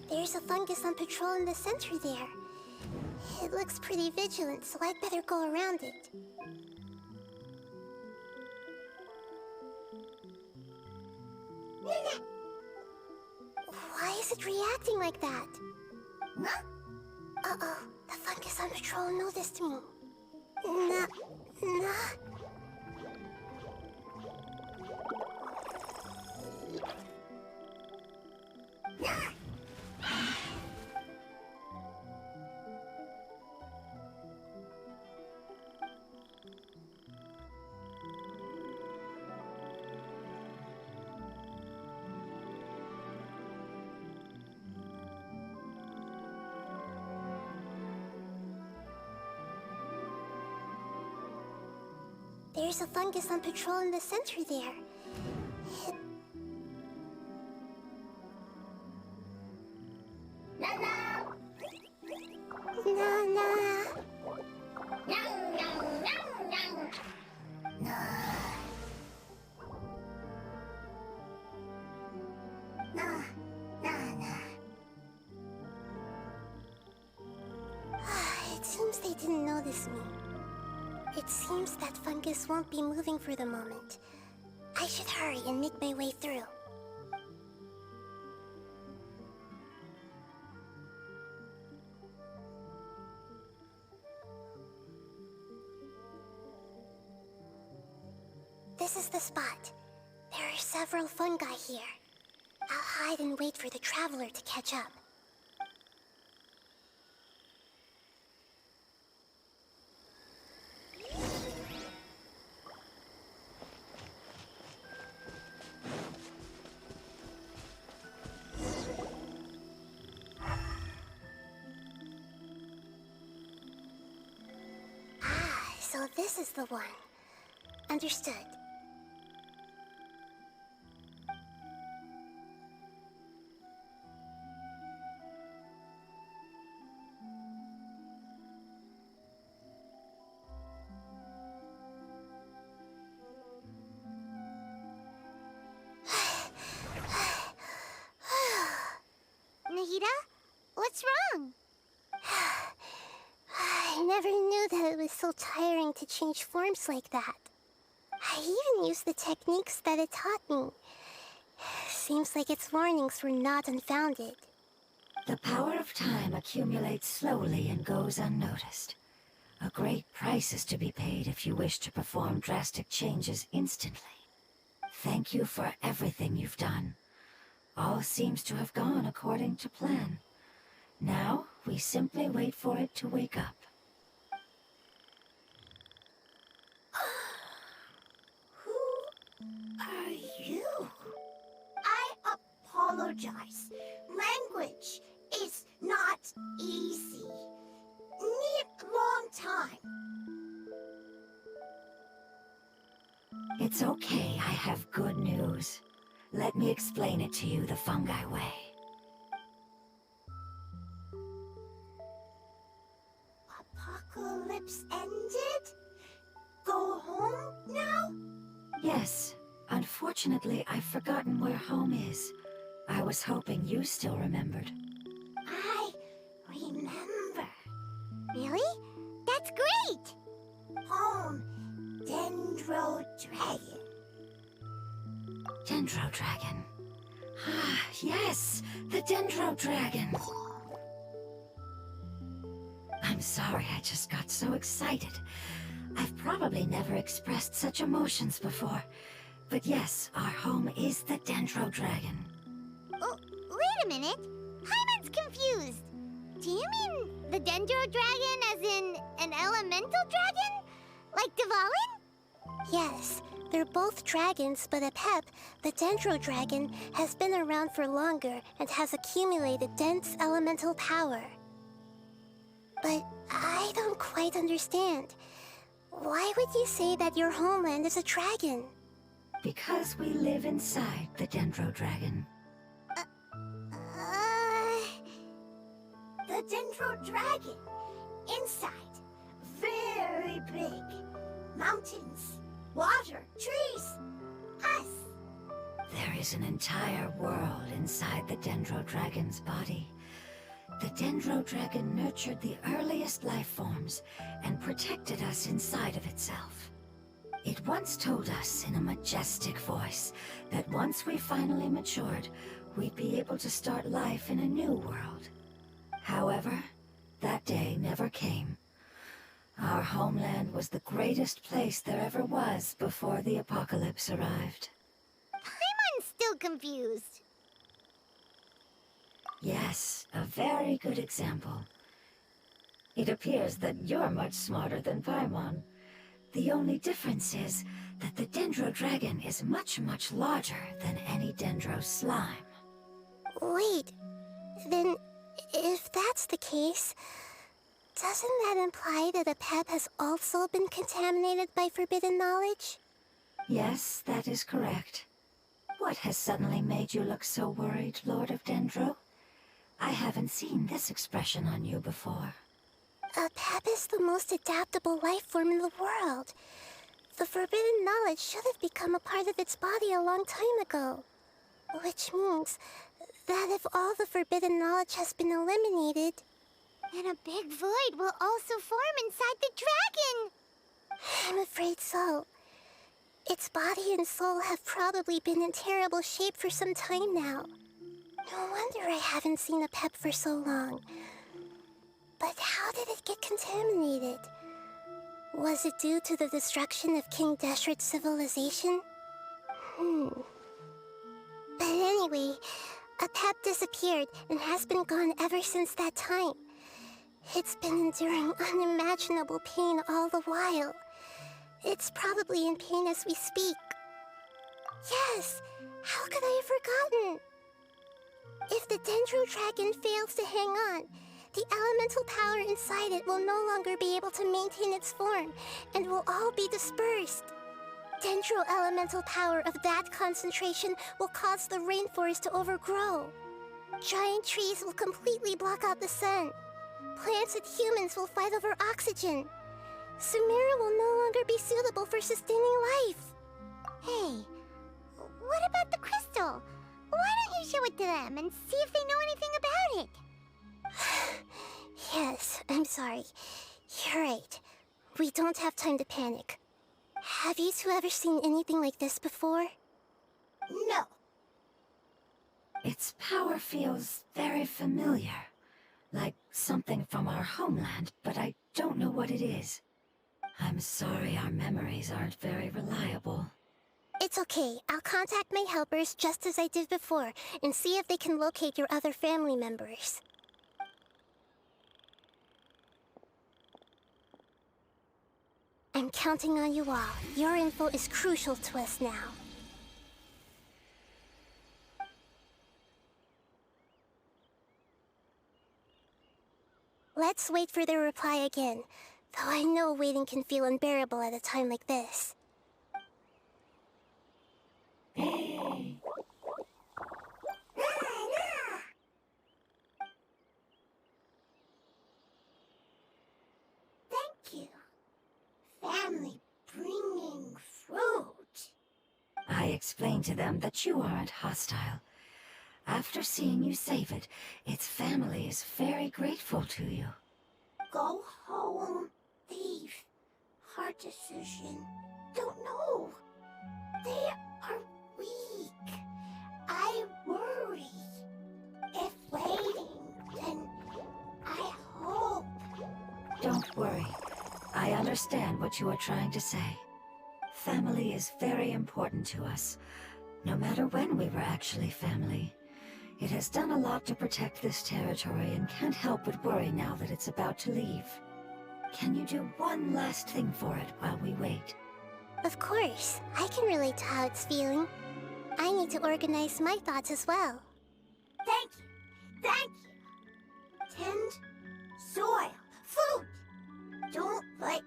Speaker 6: There's a fungus on patrol in the center there. It looks pretty vigilant, so I'd better go around it. Why is it reacting like that? Uh-oh, the fungus on patrol noticed me. Nah. There's a fungus on patrol in the center there. It seems they didn't notice me. It seems that fungus won't be moving for the moment. I should hurry and make my way through. This is the spot. There are several fungi here. I'll hide and wait for the traveler to catch up. So this is the one. Understood.
Speaker 7: Nahida? What's wrong?
Speaker 6: I never knew that it was so tiring to change forms like that. I even used the techniques that it taught me. Seems like its warnings were not unfounded.
Speaker 8: The power of time accumulates slowly and goes unnoticed. A great price is to be paid if you wish to perform drastic changes instantly. Thank you for everything you've done. All seems to have gone according to plan. Now, we simply wait for it to wake up.
Speaker 7: Who are you? I apologize. Language is not easy. Need long time.
Speaker 8: It's okay, I have good news. Let me explain it to you the fungi way.
Speaker 7: Apocalypse ended? Go home now?
Speaker 8: Yes. Unfortunately, I've forgotten where home is. I was hoping you still remembered.
Speaker 7: I remember. Really? That's great! Home, Dendro Dragon.
Speaker 8: Dendro Dragon. Ah, yes! The Dendro Dragon! I'm sorry, I just got so excited. I've probably never expressed such emotions before. But yes, our home is the Dendro Dragon.
Speaker 7: Oh, wait a minute. Paimon's confused. Do you mean the Dendro Dragon as in an elemental dragon? Like Dvalin?
Speaker 6: Yes, they're both dragons, but Apep, the Dendro Dragon, has been around for longer and has accumulated dense elemental power. But I don't quite understand. Why would you say that your homeland is a dragon?
Speaker 8: Because we live inside the Dendro Dragon.
Speaker 7: The Dendro Dragon. Inside. Very big. Mountains, water, trees. Us.
Speaker 8: There is an entire world inside the Dendro Dragon's body. The Dendro Dragon nurtured the earliest life forms and protected us inside of itself. It once told us in a majestic voice that once we finally matured, we'd be able to start life in a new world. However, that day never came. Our homeland was the greatest place there ever was before the apocalypse arrived.
Speaker 7: Paimon's still confused.
Speaker 8: Yes, a very good example. It appears that you're much smarter than Paimon. The only difference is that the Dendro Dragon is much, much larger than any Dendro slime.
Speaker 6: Wait, then if that's the case, doesn't that imply that Apep has also been contaminated by forbidden knowledge?
Speaker 8: Yes, that is correct. What has suddenly made you look so worried, Lord of Dendro? I haven't seen this expression on you before.
Speaker 6: Apep is the most adaptable life form in the world. The forbidden knowledge should have become a part of its body a long time ago. Which means that if all the forbidden knowledge has been eliminated,
Speaker 7: And a big void will also form inside the dragon!
Speaker 6: I'm afraid so. Its body and soul have probably been in terrible shape for some time now. No wonder I haven't seen Apep for so long. But how did it get contaminated? Was it due to the destruction of King Deshret's civilization? But anyway, Apep disappeared and has been gone ever since that time. It's been enduring unimaginable pain all the while. It's probably in pain as we speak. Yes, how could I have forgotten? If the Dendro Dragon fails to hang on, the elemental power inside it will no longer be able to maintain its form and will all be dispersed. Dendro elemental power of that concentration will cause the rainforest to overgrow. Giant trees will completely block out the sun. Plants and humans will fight over oxygen. Sumeru will no longer be suitable for sustaining life.
Speaker 7: Hey, what about the crystal? Why don't you show it to them and see if they know anything about it?
Speaker 6: Yes, I'm sorry. You're right. We don't have time to panic. Have you two ever seen anything like this before?
Speaker 8: No. Its power feels very familiar. Like something from our homeland, but I don't know what it is. I'm sorry our memories aren't very reliable.
Speaker 6: It's okay. I'll contact my helpers just as I did before and see if they can locate your other family members. I'm counting on you all. Your info is crucial to us now. Let's wait for their reply again, though I know waiting can feel unbearable at a time like this.
Speaker 8: Thank you. Family bringing fruit. I explained to them that you aren't hostile. After seeing you save it, its family is very grateful to you. Go home, thief. Hard decision. Don't know. They are weak. I worry. If waiting, then I hope. Don't worry. I understand what you are trying to say. Family is very important to us, no matter when we were actually family. It has done a lot to protect this territory and can't help but worry now that it's about to leave. Can you do one last thing for it while we wait?
Speaker 6: Of course. I can relate to how it's feeling. I need to organize my thoughts as well.
Speaker 8: Thank you. Thank you. Tend soil. Food. Don't like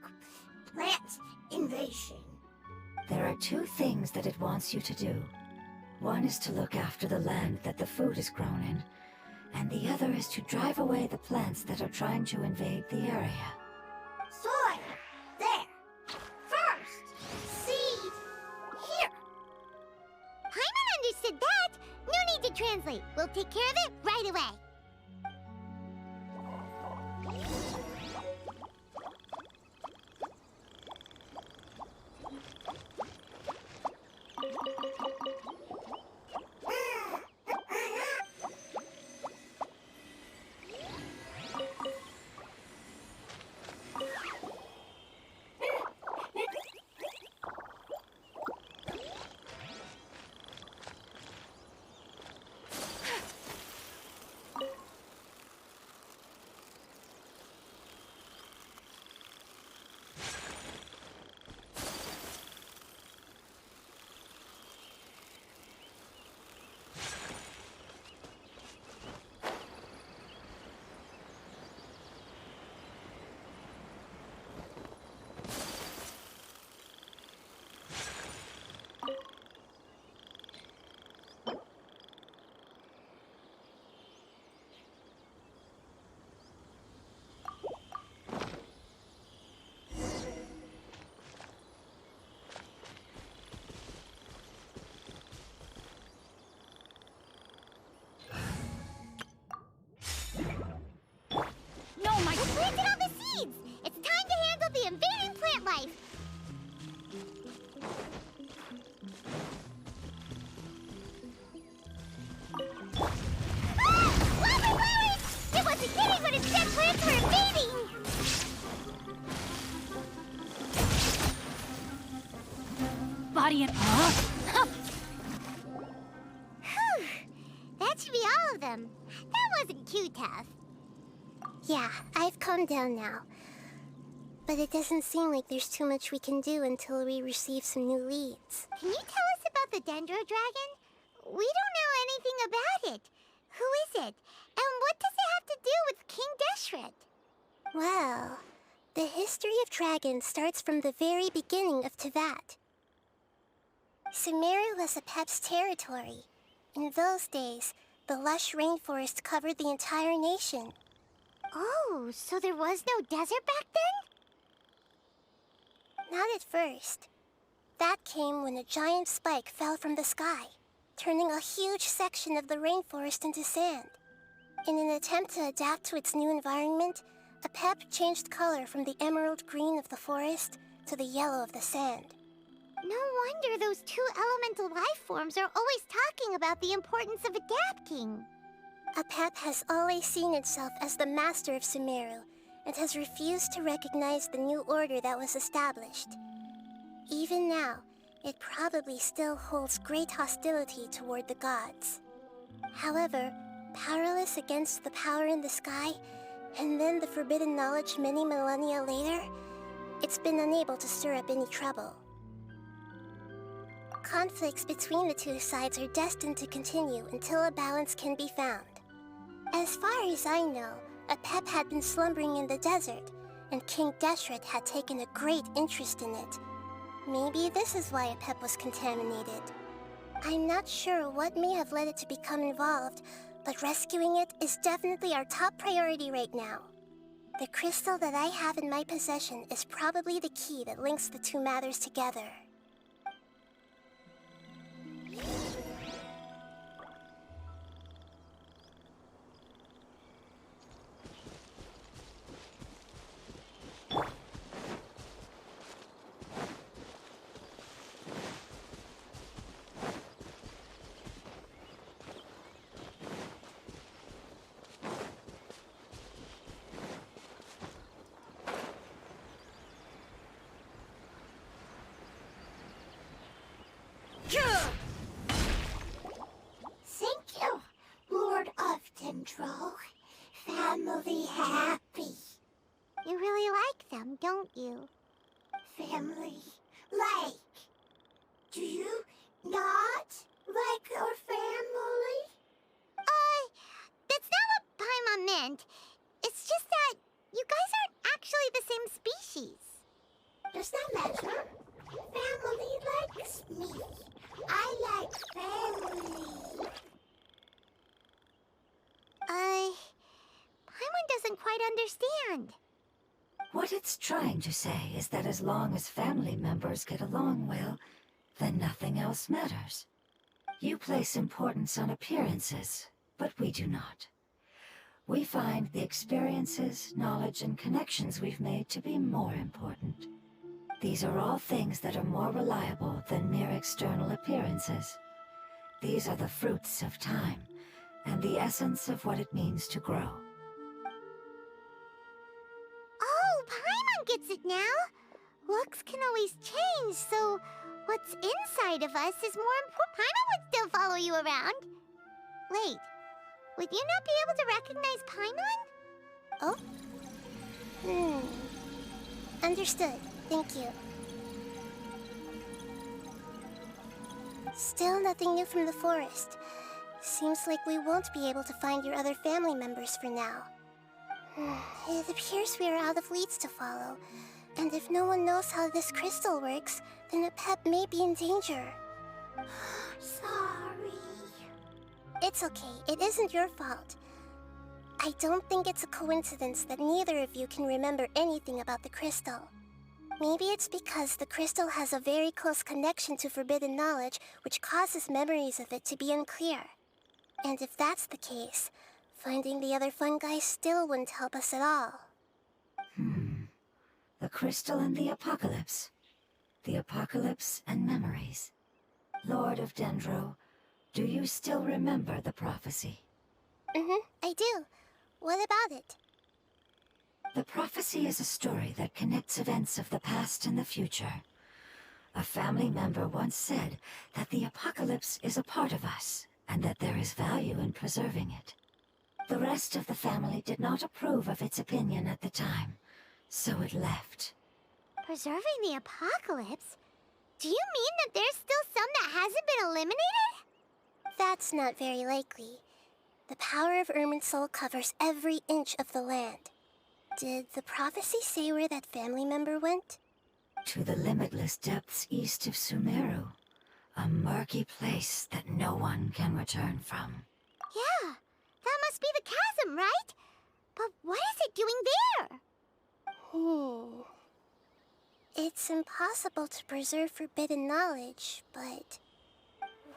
Speaker 8: plant invasion. There are two things that it wants you to do. One is to look after the land that the food is grown in, and the other is to drive away the plants that are trying to invade the area. Soil! There! First! Seed! Here!
Speaker 7: Paimon understood that! No need to translate. We'll take care of it right away. Planted all the seeds! It's time to handle the invading plant life! Ah! Lovely flowers! It wasn't kidding when it said plants were invading!
Speaker 1: Body and
Speaker 7: Whew! That should be all of them. That wasn't too tough.
Speaker 6: Yeah, I've calmed down now. But it doesn't seem like there's too much we can do until we receive some new leads.
Speaker 7: Can you tell us about the Dendro Dragon? We don't know anything about it. Who is it? And what does it have to do with King
Speaker 6: Well, the history of dragons starts from the very beginning of Tevat. Sumeru was Apep's territory. In those days, the lush rainforest covered the entire nation.
Speaker 7: Oh, so there was no desert back then?
Speaker 6: Not at first. That came when a giant spike fell from the sky, turning a huge section of the rainforest into sand. In an attempt to adapt to its new environment, Apep changed color from the emerald green of the forest to the yellow of the sand.
Speaker 7: No wonder those two elemental life forms are always talking about the importance of adapting.
Speaker 6: Apep has always seen itself as the master of Sumeru and has refused to recognize the new order that was established. Even now, it probably still holds great hostility toward the gods. However, powerless against the power in the sky, and then the forbidden knowledge many millennia later, it's been unable to stir up any trouble. Conflicts between the two sides are destined to continue until a balance can be found. As far as I know, Apep had been slumbering in the desert, and King Deshret had taken a great interest in it. Maybe this is why Apep was contaminated. I'm not sure what may have led it to become involved, but rescuing it is definitely our top priority right now. The crystal that I have in my possession is probably the key that links the two matters together. Thank you, Lord of Dendro. Family happy.
Speaker 7: You really like them, don't you?
Speaker 6: Family like. Do you not like your family?
Speaker 7: That's not what Paimon meant. It's just that you guys aren't actually the same species.
Speaker 6: Does that matter? Family likes me. I like family.
Speaker 7: Paimon doesn't quite understand.
Speaker 8: What it's trying to say is that as long as family members get along well, then nothing else matters. You place importance on appearances, but we do not. We find the experiences, knowledge, and connections we've made to be more important. These are all things that are more reliable than mere external appearances. These are the fruits of time, and the essence of what it means to grow.
Speaker 7: Oh, Paimon gets it now. Looks can always change, so what's inside of us is more important. Paimon would still follow you around. Wait, would you not be able to recognize Paimon?
Speaker 6: Oh? Understood. Thank you. Still nothing new from the forest. Seems like we won't be able to find your other family members for now. It appears we are out of leads to follow. And if no one knows how this crystal works, then Apep may be in danger. Sorry. It's okay. It isn't your fault. I don't think it's a coincidence that neither of you can remember anything about the crystal. Maybe it's because the crystal has a very close connection to forbidden knowledge, which causes memories of it to be unclear. And if that's the case, finding the other fungi still wouldn't help us at all.
Speaker 8: The crystal and the apocalypse. The apocalypse and memories. Lord of Dendro, do you still remember the prophecy?
Speaker 6: I do. What about it?
Speaker 8: The prophecy is a story that connects events of the past and the future. A family member once said that the apocalypse is a part of us, and that there is value in preserving it. The rest of the family did not approve of its opinion at the time, so it left.
Speaker 7: Preserving the apocalypse? Do you mean that there's still some that hasn't been eliminated?
Speaker 6: That's not very likely. The power of Irminsul covers every inch of the land. Did the prophecy say where that family member went?
Speaker 8: To the limitless depths east of Sumeru. A murky place that no one can return from.
Speaker 7: Yeah, that must be the chasm, right? But what is it doing there?
Speaker 6: It's impossible to preserve forbidden knowledge, but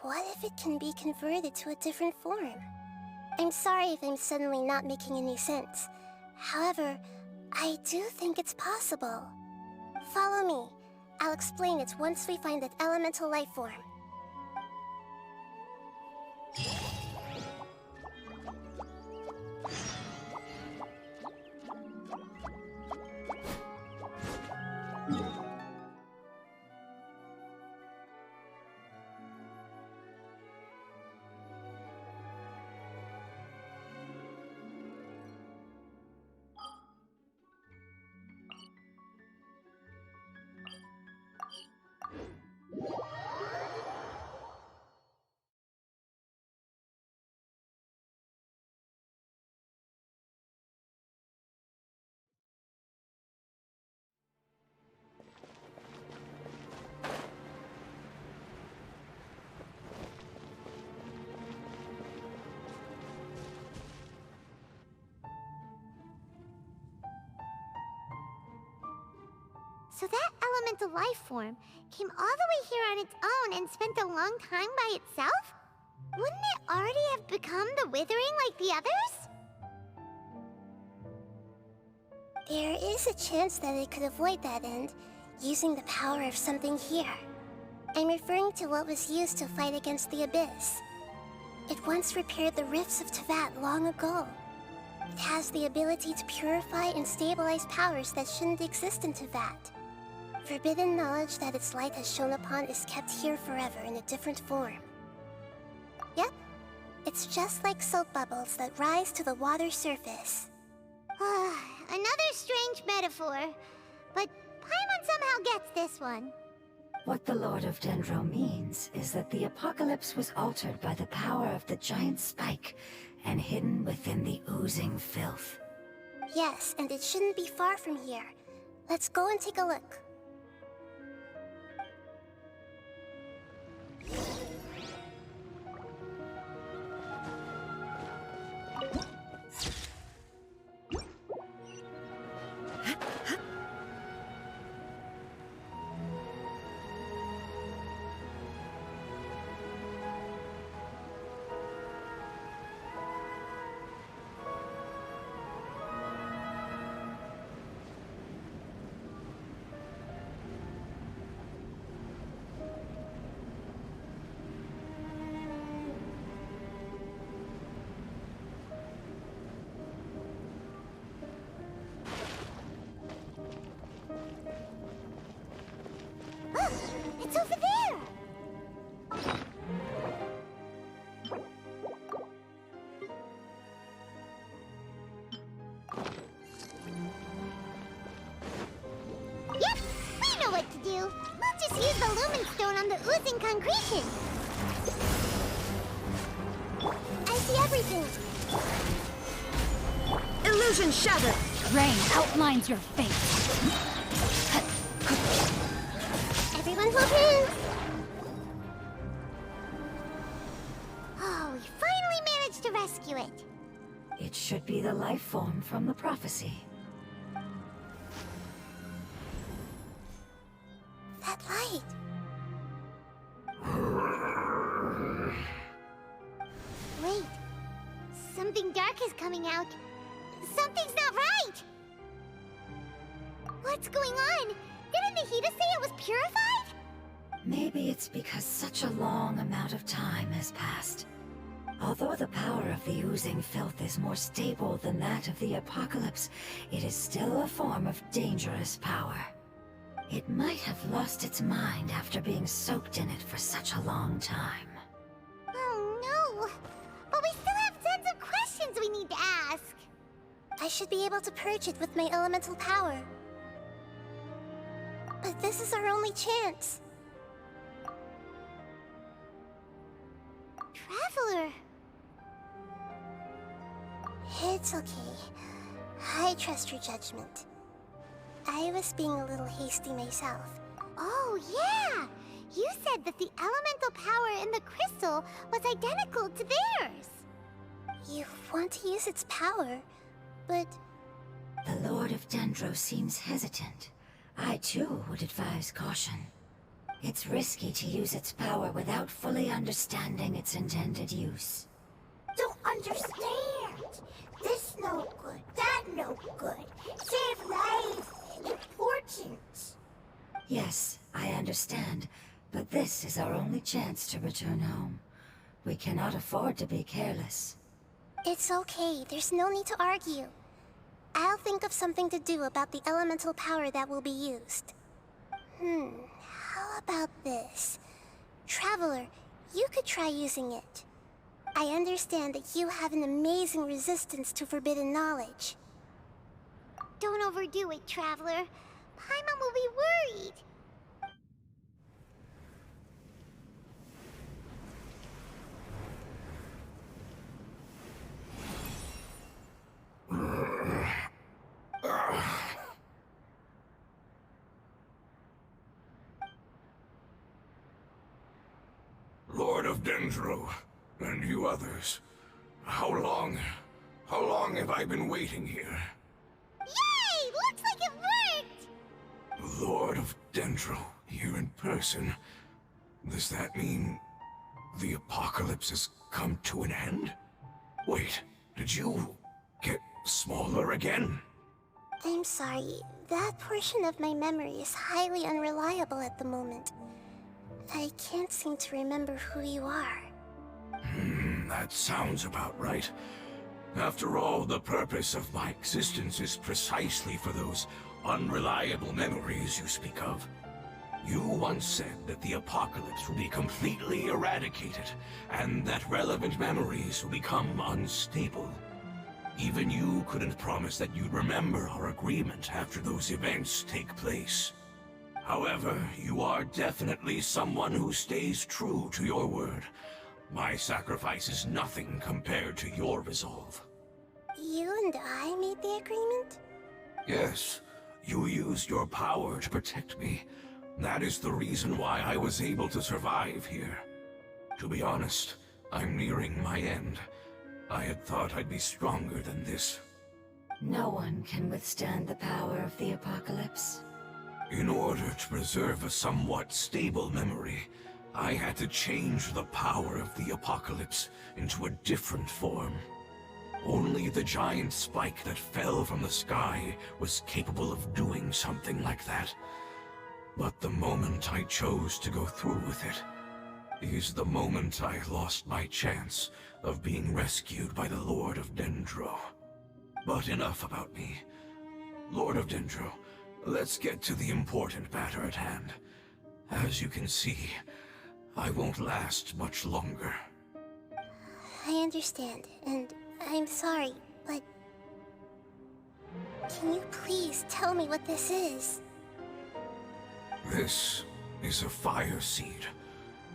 Speaker 6: what if it can be converted to a different form? I'm sorry if I'm suddenly not making any sense. However, I do think it's possible. Follow me. I'll explain it once we find that elemental life form.
Speaker 7: So that elemental life form came all the way here on its own and spent a long time by itself? Wouldn't it already have become the Withering like the others?
Speaker 6: There is a chance that it could avoid that end, using the power of something here. I'm referring to what was used to fight against the Abyss. It once repaired the rifts of Tevat long ago. It has the ability to purify and stabilize powers that shouldn't exist in Tevat. Forbidden knowledge that its light has shone upon is kept here forever in a different form. Yep, it's just like soap bubbles that rise to the water's surface.
Speaker 7: Another strange metaphor, but Paimon somehow gets this one.
Speaker 8: What the Lord of Dendro means is that the apocalypse was altered by the power of the giant spike and hidden within the oozing filth.
Speaker 6: Yes, and it shouldn't be far from here. Let's go and take a look.
Speaker 7: It's over there! Yep, we know what to do. We'll just use the Lumen Stone on the oozing concretion.
Speaker 6: I see everything!
Speaker 3: Illusion shattered!
Speaker 1: Rain outlines your fate.
Speaker 6: Everyone hold hands!
Speaker 7: Oh, we finally managed to rescue it.
Speaker 8: It should be the life form from the prophecy.
Speaker 6: That light!
Speaker 7: Wait, something dark is coming out. Something's not right! What's going on? Didn't Nahida say it was purified?
Speaker 8: Maybe it's because such a long amount of time has passed. Although the power of the oozing filth is more stable than that of the apocalypse, it is still a form of dangerous power. It might have lost its mind after being soaked in it for such a long time.
Speaker 7: Oh no! But we still have tons of questions we need to ask.
Speaker 6: I should be able to purge it with my elemental power. But this is our only chance.
Speaker 7: Traveler!
Speaker 6: It's okay. I trust your judgment. I was being a little hasty myself.
Speaker 7: Oh, yeah! You said that the elemental power in the crystal was identical to theirs.
Speaker 6: You want to use its power, but...
Speaker 8: The Lord of Dendro seems hesitant. I too would advise caution. It's risky to use its power without fully understanding its intended use.
Speaker 6: Don't understand! This no good, that no good. Save lives! Important!
Speaker 8: Yes, I understand, but this is our only chance to return home. We cannot afford to be careless.
Speaker 6: It's okay, there's no need to argue. I'll think of something to do about the elemental power that will be used. How about this? Traveler, you could try using it. I understand that you have an amazing resistance to forbidden knowledge.
Speaker 7: Don't overdo it, Traveler. Paimon will be worried.
Speaker 9: Lord of Dendro, and you others, how long have I been waiting here?
Speaker 7: Yay! Looks like it worked!
Speaker 9: Lord of Dendro, here in person. Does that mean the apocalypse has come to an end? Wait, did you get smaller again?
Speaker 6: I'm sorry, that portion of my memory is highly unreliable at the moment. I can't seem to remember who you are.
Speaker 9: That sounds about right. After all, the purpose of my existence is precisely for those unreliable memories you speak of. You once said that the apocalypse will be completely eradicated, and that relevant memories will become unstable. Even you couldn't promise that you'd remember our agreement after those events take place. However, you are definitely someone who stays true to your word. My sacrifice is nothing compared to your resolve.
Speaker 6: You and I made the agreement?
Speaker 9: Yes, you used your power to protect me. That is the reason why I was able to survive here. To be honest, I'm nearing my end. I had thought I'd be stronger than this.
Speaker 8: No one can withstand the power of the apocalypse.
Speaker 9: In order to preserve a somewhat stable memory, I had to change the power of the apocalypse into a different form. Only the giant spike that fell from the sky was capable of doing something like that. But the moment I chose to go through with it is the moment I lost my chance of being rescued by the Lord of Dendro. But enough about me. Lord of Dendro, let's get to the important matter at hand. As you can see, I won't last much longer.
Speaker 6: I understand, and I'm sorry, but... Can you please tell me what this is?
Speaker 9: This is a fire seed.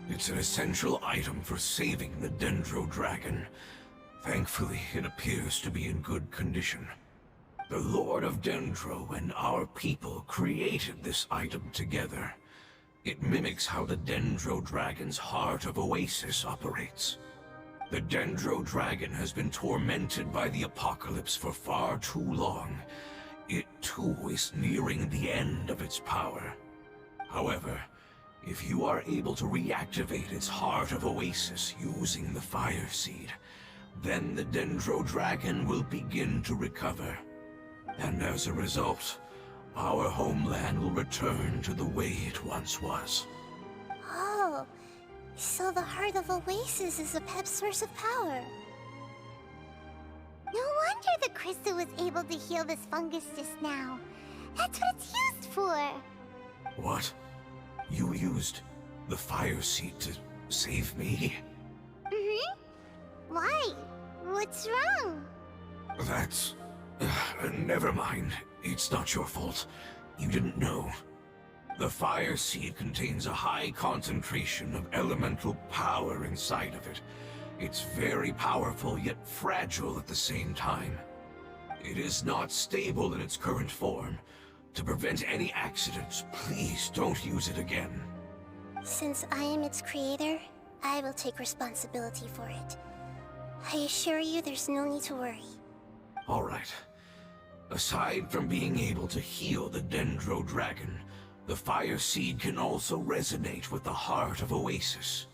Speaker 9: It's an essential item for saving the Dendro Dragon. Thankfully, it appears to be in good condition. The Lord of Dendro and our people created this item together. It mimics how the Dendro Dragon's Heart of Oasis operates. The Dendro Dragon has been tormented by the apocalypse for far too long. It too is nearing the end of its power. However, if you are able to reactivate its Heart of Oasis using the Fire Seed, then the Dendro Dragon will begin to recover. And as a result, our homeland will return to the way it once was.
Speaker 6: Oh, so the Heart of Oasis is a pep source of power.
Speaker 7: No wonder the crystal was able to heal this fungus just now. That's what it's used for.
Speaker 9: What? You used the Fire Seed to save me?
Speaker 7: Why? What's wrong?
Speaker 9: That's... never mind. It's not your fault. You didn't know. The Fire Seed contains a high concentration of elemental power inside of it. It's very powerful, yet fragile at the same time. It is not stable in its current form. To prevent any accidents, please don't use it again.
Speaker 6: Since I am its creator, I will take responsibility for it. I assure you there's no need to worry.
Speaker 9: All right. Aside from being able to heal the Dendro Dragon, the Fire Seed can also resonate with the heart of Oasis.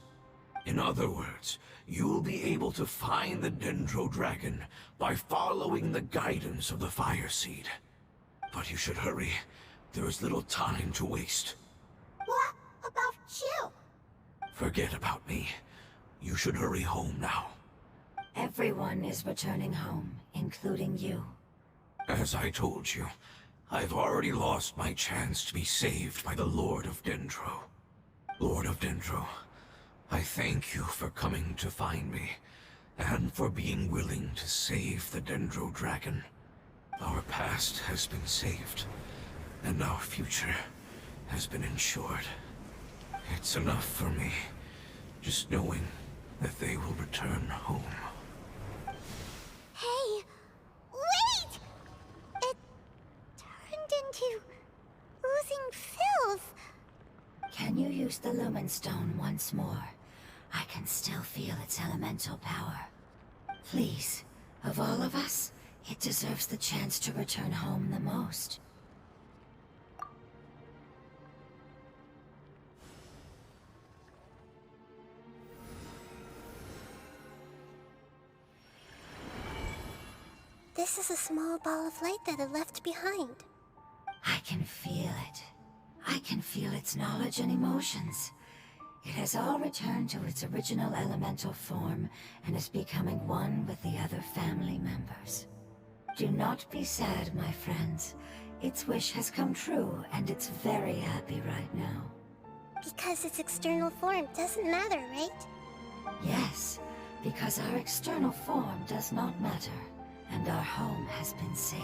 Speaker 9: In other words, you'll be able to find the Dendro Dragon by following the guidance of the Fire Seed. But you should hurry. There is little time to waste.
Speaker 6: What about you?
Speaker 9: Forget about me. You should hurry home now.
Speaker 8: Everyone is returning home, including you.
Speaker 9: As I told you, I've already lost my chance to be saved by the Lord of Dendro. Lord of Dendro, I thank you for coming to find me, and for being willing to save the Dendro Dragon. Our past has been saved, and our future has been ensured. It's enough for me, just knowing that they will return home.
Speaker 6: Hey, wait! It turned into oozing filth.
Speaker 8: Can you use the Lumen Stone once more? I can still feel its elemental power. Please, of all of us, it deserves the chance to return home the most.
Speaker 6: This is a small ball of light that it left behind.
Speaker 8: I can feel it. I can feel its knowledge and emotions. It has all returned to its original elemental form and is becoming one with the other family members. Do not be sad, my friends. Its wish has come true, and it's very happy right now.
Speaker 6: Because its external form doesn't matter, right?
Speaker 8: Yes, because our external form does not matter, and our home has been saved.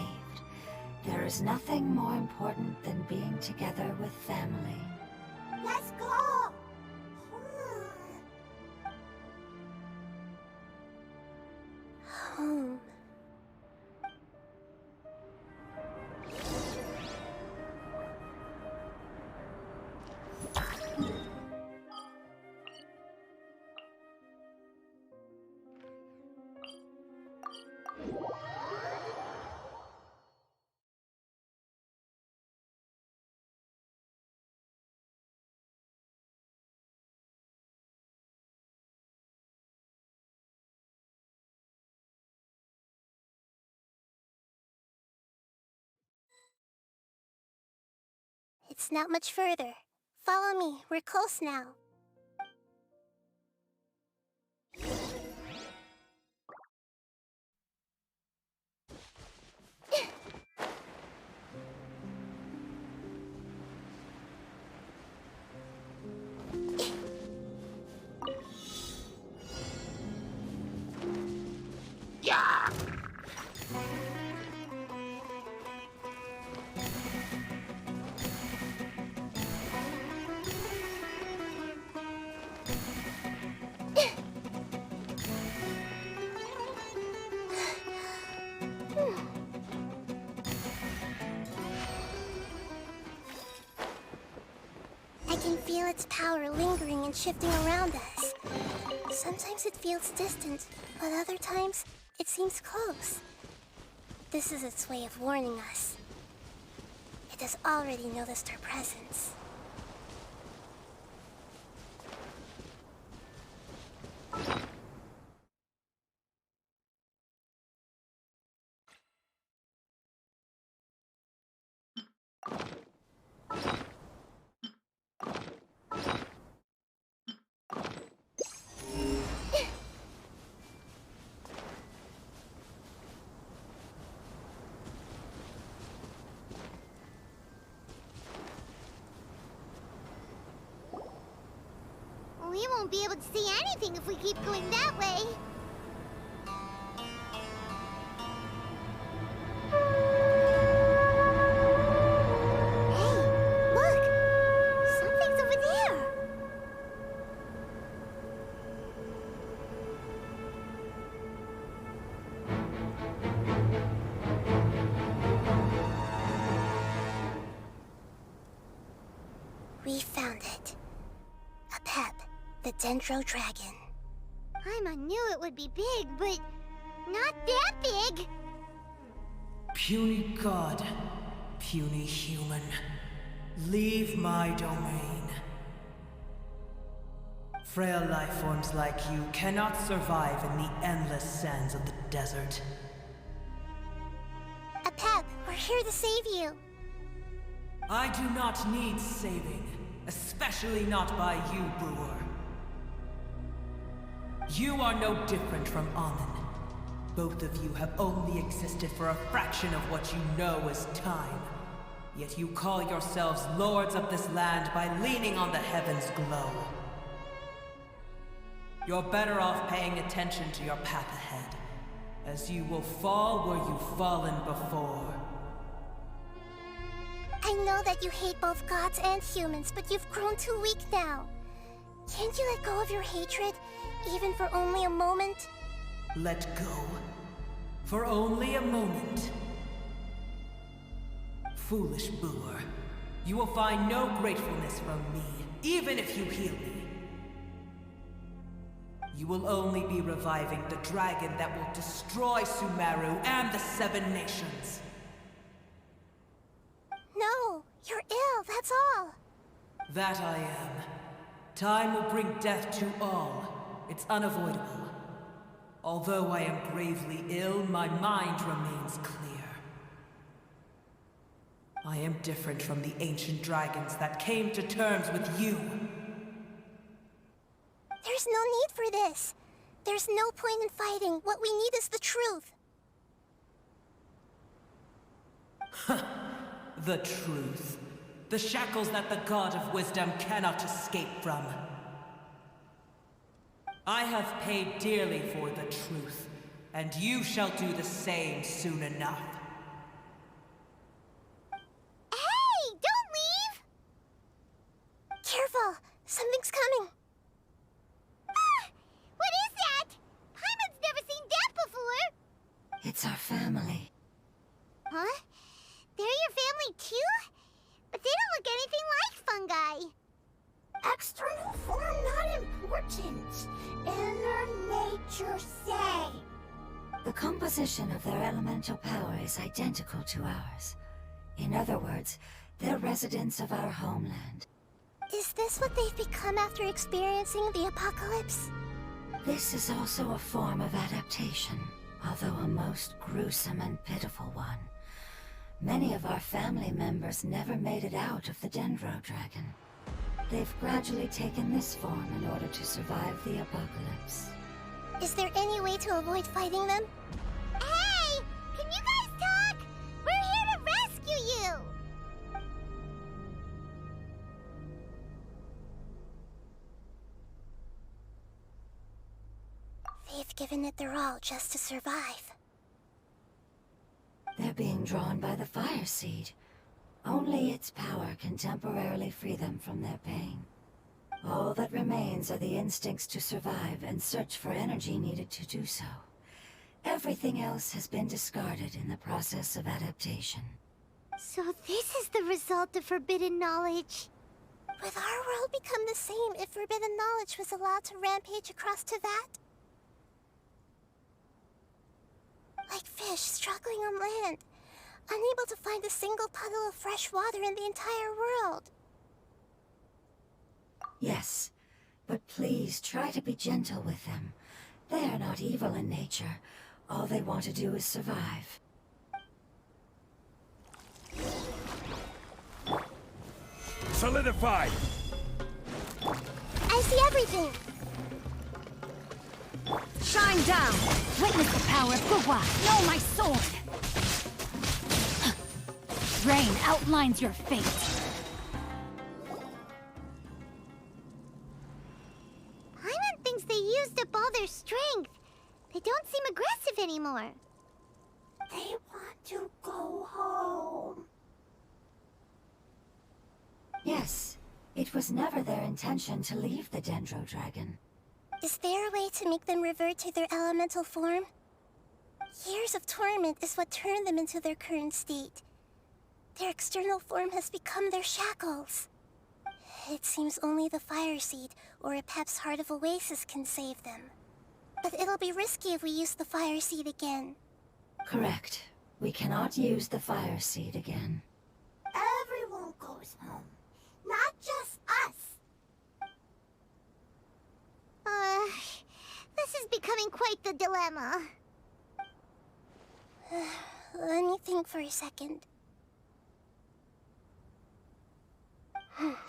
Speaker 8: There is nothing more important than being together with family.
Speaker 6: Let's go! Home. It's not much further. Follow me, we're close now. I can feel its power lingering and shifting around us. Sometimes it feels distant, but other times it seems close. This is its way of warning us. It has already noticed our presence.
Speaker 7: We won't be able to see anything if we keep going that way. Hey, look! Something's over there!
Speaker 6: the Dendro Dragon.
Speaker 7: Paimon knew it would be big, but not that big.
Speaker 3: Puny god, puny human, leave my domain. Frail life forms like you cannot survive in the endless sands of the desert.
Speaker 6: Apep, we're here to save you.
Speaker 3: I do not need saving, especially not by you, Brewer. You are no different from Amun. Both of you have only existed for a fraction of what you know as time. Yet you call yourselves lords of this land by leaning on the heavens' glow. You're better off paying attention to your path ahead, as you will fall where you've fallen before.
Speaker 6: I know that you hate both gods and humans, but you've grown too weak now. Can't you let go of your hatred, even for only a moment?
Speaker 3: Let go. For only a moment. Foolish Brewer. You will find no gratefulness from me, even if you heal me. You will only be reviving the dragon that will destroy Sumeru and the Seven Nations.
Speaker 6: No, you're ill, that's all.
Speaker 3: That I am. Time will bring death to all. It's unavoidable. Although I am gravely ill, my mind remains clear. I am different from the ancient dragons that came to terms with you.
Speaker 6: There's no need for this. There's no point in fighting. What we need is the truth.
Speaker 3: The truth. The shackles that the God of Wisdom cannot escape from. I have paid dearly for the truth, and you shall do the same soon enough.
Speaker 6: Hey, don't leave! Careful, something's coming.
Speaker 7: Ah! What is that? Paimon's never seen that before.
Speaker 8: It's our family.
Speaker 7: Huh? They're your family too? But they don't look anything like fungi.
Speaker 6: External form not important. Inner nature say.
Speaker 8: The composition of their elemental power is identical to ours. In other words, they're residents of our homeland.
Speaker 6: Is this what they've become after experiencing the apocalypse?
Speaker 8: This is also a form of adaptation, although a most gruesome and pitiful one. Many of our family members never made it out of the Dendro Dragon. They've gradually taken this form in order to survive the apocalypse.
Speaker 6: Is there any way to avoid fighting them?
Speaker 7: Hey! Can you guys talk? We're here to rescue you!
Speaker 6: They've given it their all just to survive.
Speaker 8: They're being drawn by the Fire Seed. Only its power can temporarily free them from their pain. All that remains are the instincts to survive and search for energy needed to do so. Everything else has been discarded in the process of adaptation.
Speaker 7: So this is the result of forbidden knowledge.
Speaker 6: Would our world become the same if forbidden knowledge was allowed to rampage across Tevat? Like fish struggling on land, unable to find a single puddle of fresh water in the entire world.
Speaker 8: Yes, but please try to be gentle with them. They are not evil in nature. All they want to do is survive.
Speaker 2: Solidified!
Speaker 6: I see everything!
Speaker 1: Shine down! Witness the power of Gugwa! Know my sword! Rain outlines your fate.
Speaker 7: Paimon thinks they used up all their strength. They don't seem aggressive anymore.
Speaker 6: They want to go home.
Speaker 8: Yes, it was never their intention to leave the Dendro Dragon.
Speaker 6: Is there a way to make them revert to their elemental form? Years of torment is what turned them into their current state. Their external form has become their shackles. It seems only the Fire Seed or Apep's Heart of Oasis can save them. But it'll be risky if we use the Fire Seed again.
Speaker 8: Correct. We cannot use the Fire Seed again.
Speaker 7: Everyone goes home, not just us. This is becoming quite the dilemma.
Speaker 6: Let me think for a second.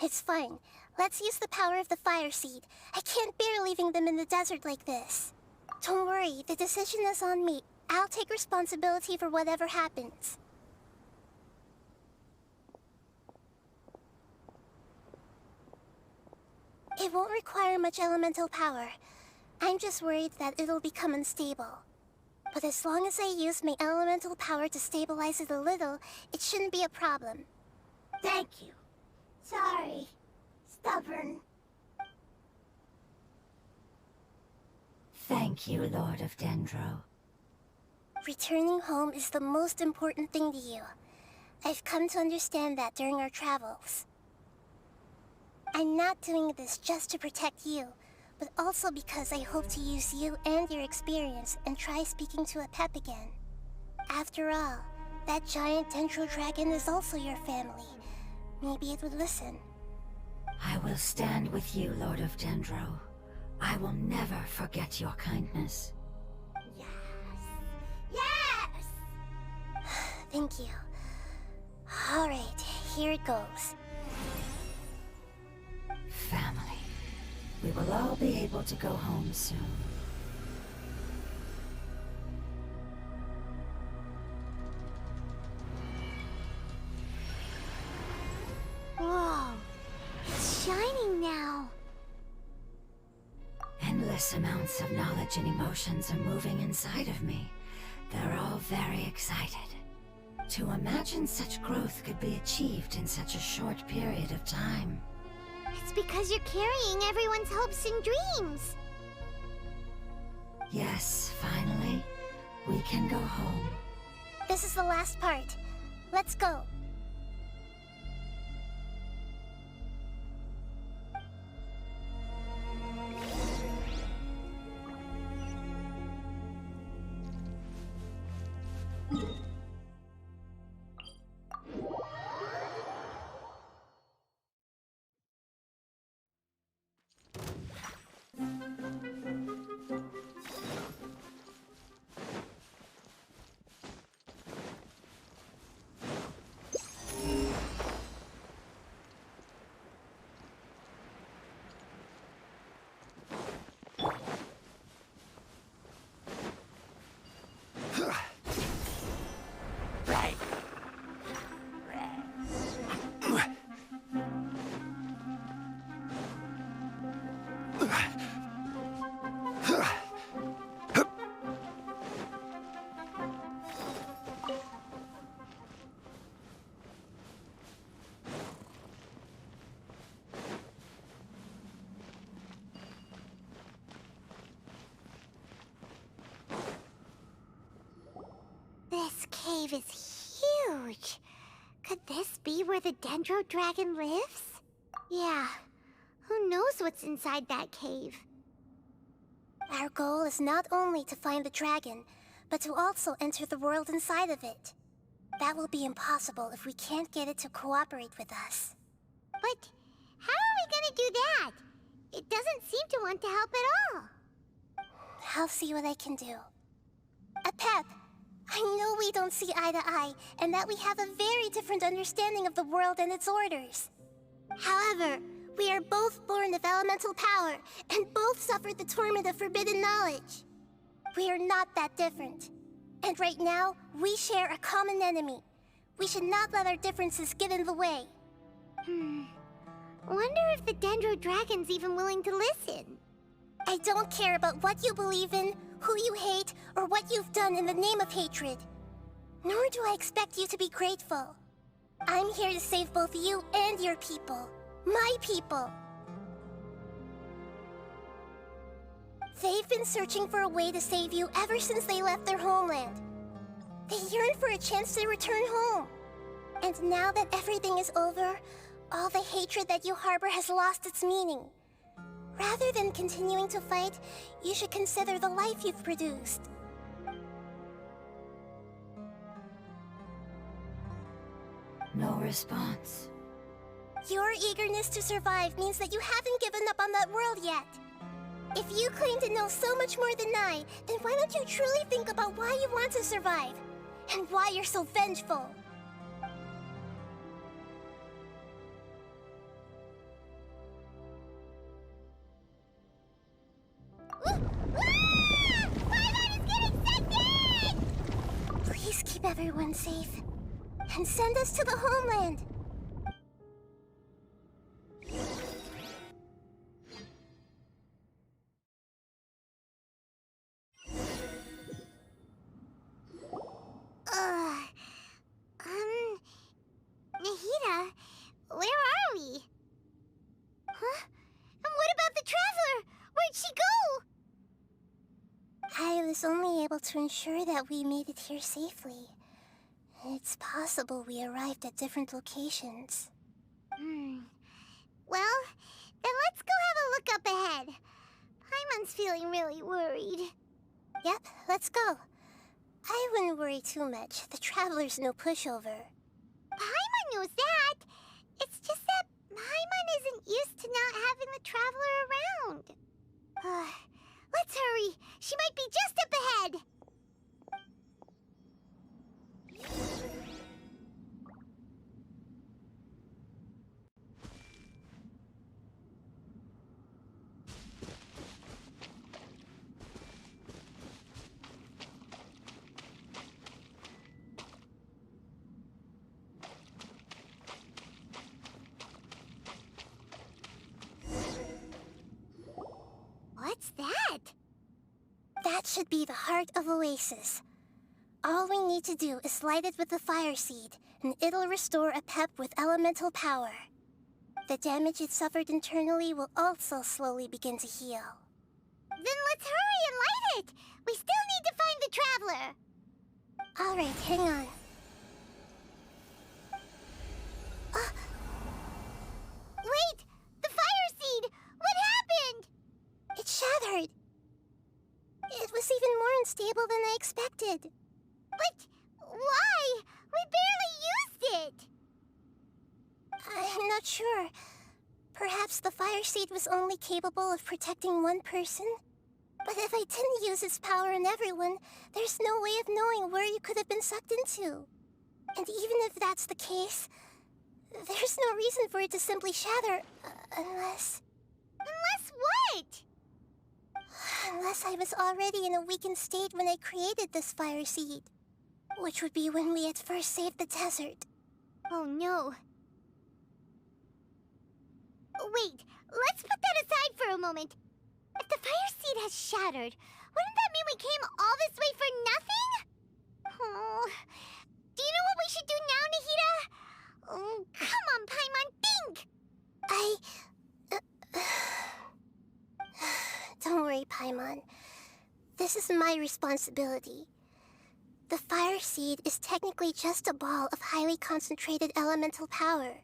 Speaker 6: It's fine. Let's use the power of the Fire Seed. I can't bear leaving them in the desert like this. Don't worry, the decision is on me. I'll take responsibility for whatever happens. It won't require much elemental power. I'm just worried that it'll become unstable. But as long as I use my elemental power to stabilize it a little, it shouldn't be a problem.
Speaker 7: Thank you. Sorry. Stubborn.
Speaker 8: Thank you, Lord of Dendro.
Speaker 6: Returning home is the most important thing to you. I've come to understand that during our travels. I'm not doing this just to protect you, but also because I hope to use you and your experience and try speaking to Apep again. After all, that giant Dendro dragon is also your family. Maybe it would listen.
Speaker 8: I will stand with you, Lord of Dendro. I will never forget your kindness.
Speaker 7: Yes. Yes!
Speaker 6: Thank you. Alright, here it goes.
Speaker 8: Family. We will all be able to go home soon.
Speaker 7: Whoa. It's shining now.
Speaker 8: Endless amounts of knowledge and emotions are moving inside of me. They're all very excited. To imagine such growth could be achieved in such a short period of time.
Speaker 7: It's because you're carrying everyone's hopes and dreams.
Speaker 8: Yes, finally, we can go home.
Speaker 6: This is the last part. Let's go.
Speaker 7: This cave is huge. Could this be where the Dendro Dragon lives? Yeah. Who knows what's inside that cave?
Speaker 6: Our goal is not only to find the dragon, but to also enter the world inside of it. That will be impossible if we can't get it to cooperate with us.
Speaker 7: But how are we gonna do that? It doesn't seem to want to help at all.
Speaker 6: I'll see what I can do. Apep, I know we don't see eye to eye, and that we have a very different understanding of the world and its orders. However, we are both born of elemental power, and both suffered the torment of forbidden knowledge. We are not that different. And right now, we share a common enemy. We should not let our differences get in the way.
Speaker 7: Wonder if the Dendro Dragon's even willing to listen.
Speaker 6: I don't care about what you believe in, who you hate, or what you've done in the name of hatred. Nor do I expect you to be grateful. I'm here to save both you and your people. My people. They've been searching for a way to save you ever since they left their homeland. They yearn for a chance to return home. And now that everything is over, All the hatred that you harbor has lost its meaning. Rather than continuing to fight, you should consider the life you've produced.
Speaker 8: No response.
Speaker 6: Your eagerness to survive means that you haven't given up on that world yet. If you claim to know so much more than I, then why don't you truly think about why you want to survive? And why you're so vengeful? Please keep everyone safe. And send us to the homeland.
Speaker 7: Nahida, where are we? Huh? And what about the Traveler? Where'd she go?
Speaker 6: I was only able to ensure that we made it here safely. It's possible we arrived at different locations.
Speaker 7: Well, then let's go have a look up ahead. Paimon's feeling really worried.
Speaker 6: Yep, let's go. I wouldn't worry too much. The Traveler's no pushover.
Speaker 7: Paimon knows that. It's just that Paimon isn't used to not having the Traveler around. Let's hurry. She might be just up ahead. What's that?
Speaker 6: That should be the heart of Oasis. All we need to do is light it with the fire seed, and it'll restore a pep with elemental power. The damage it suffered internally will also slowly begin to heal.
Speaker 7: Then let's hurry and light it! We still need to find the Traveler!
Speaker 6: Alright, hang on.
Speaker 7: Wait! The fire seed! What happened?
Speaker 6: It shattered! It was even more unstable than I expected.
Speaker 7: But why? We barely used it!
Speaker 6: I'm not sure. Perhaps the fire seed was only capable of protecting one person? But if I didn't use its power on everyone, there's no way of knowing where you could have been sucked into. And even if that's the case, there's no reason for it to simply shatter, unless...
Speaker 7: Unless what?
Speaker 6: Unless I was already in a weakened state when I created this fire seed. Which would be when we had first saved the desert.
Speaker 7: Oh no. Wait, let's put that aside for a moment. If the fire seed has shattered, wouldn't that mean we came all this way for nothing? Oh, do you know what we should do now, Nahida? Oh, come on, Paimon, think!
Speaker 6: Don't worry, Paimon. This is my responsibility. The fire seed is technically just a ball of highly concentrated elemental power.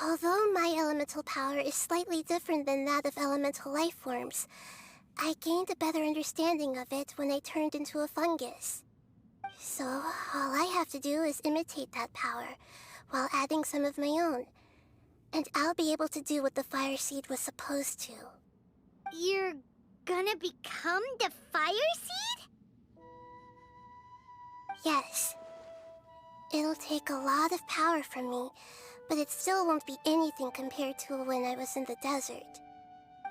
Speaker 6: Although my elemental power is slightly different than that of elemental life forms, I gained a better understanding of it when I turned into a fungus. So, all I have to do is imitate that power, while adding some of my own. And I'll be able to do what the fire seed was supposed to.
Speaker 7: You're gonna become the fire seed?
Speaker 6: Yes. It'll take a lot of power from me, but it still won't be anything compared to when I was in the desert.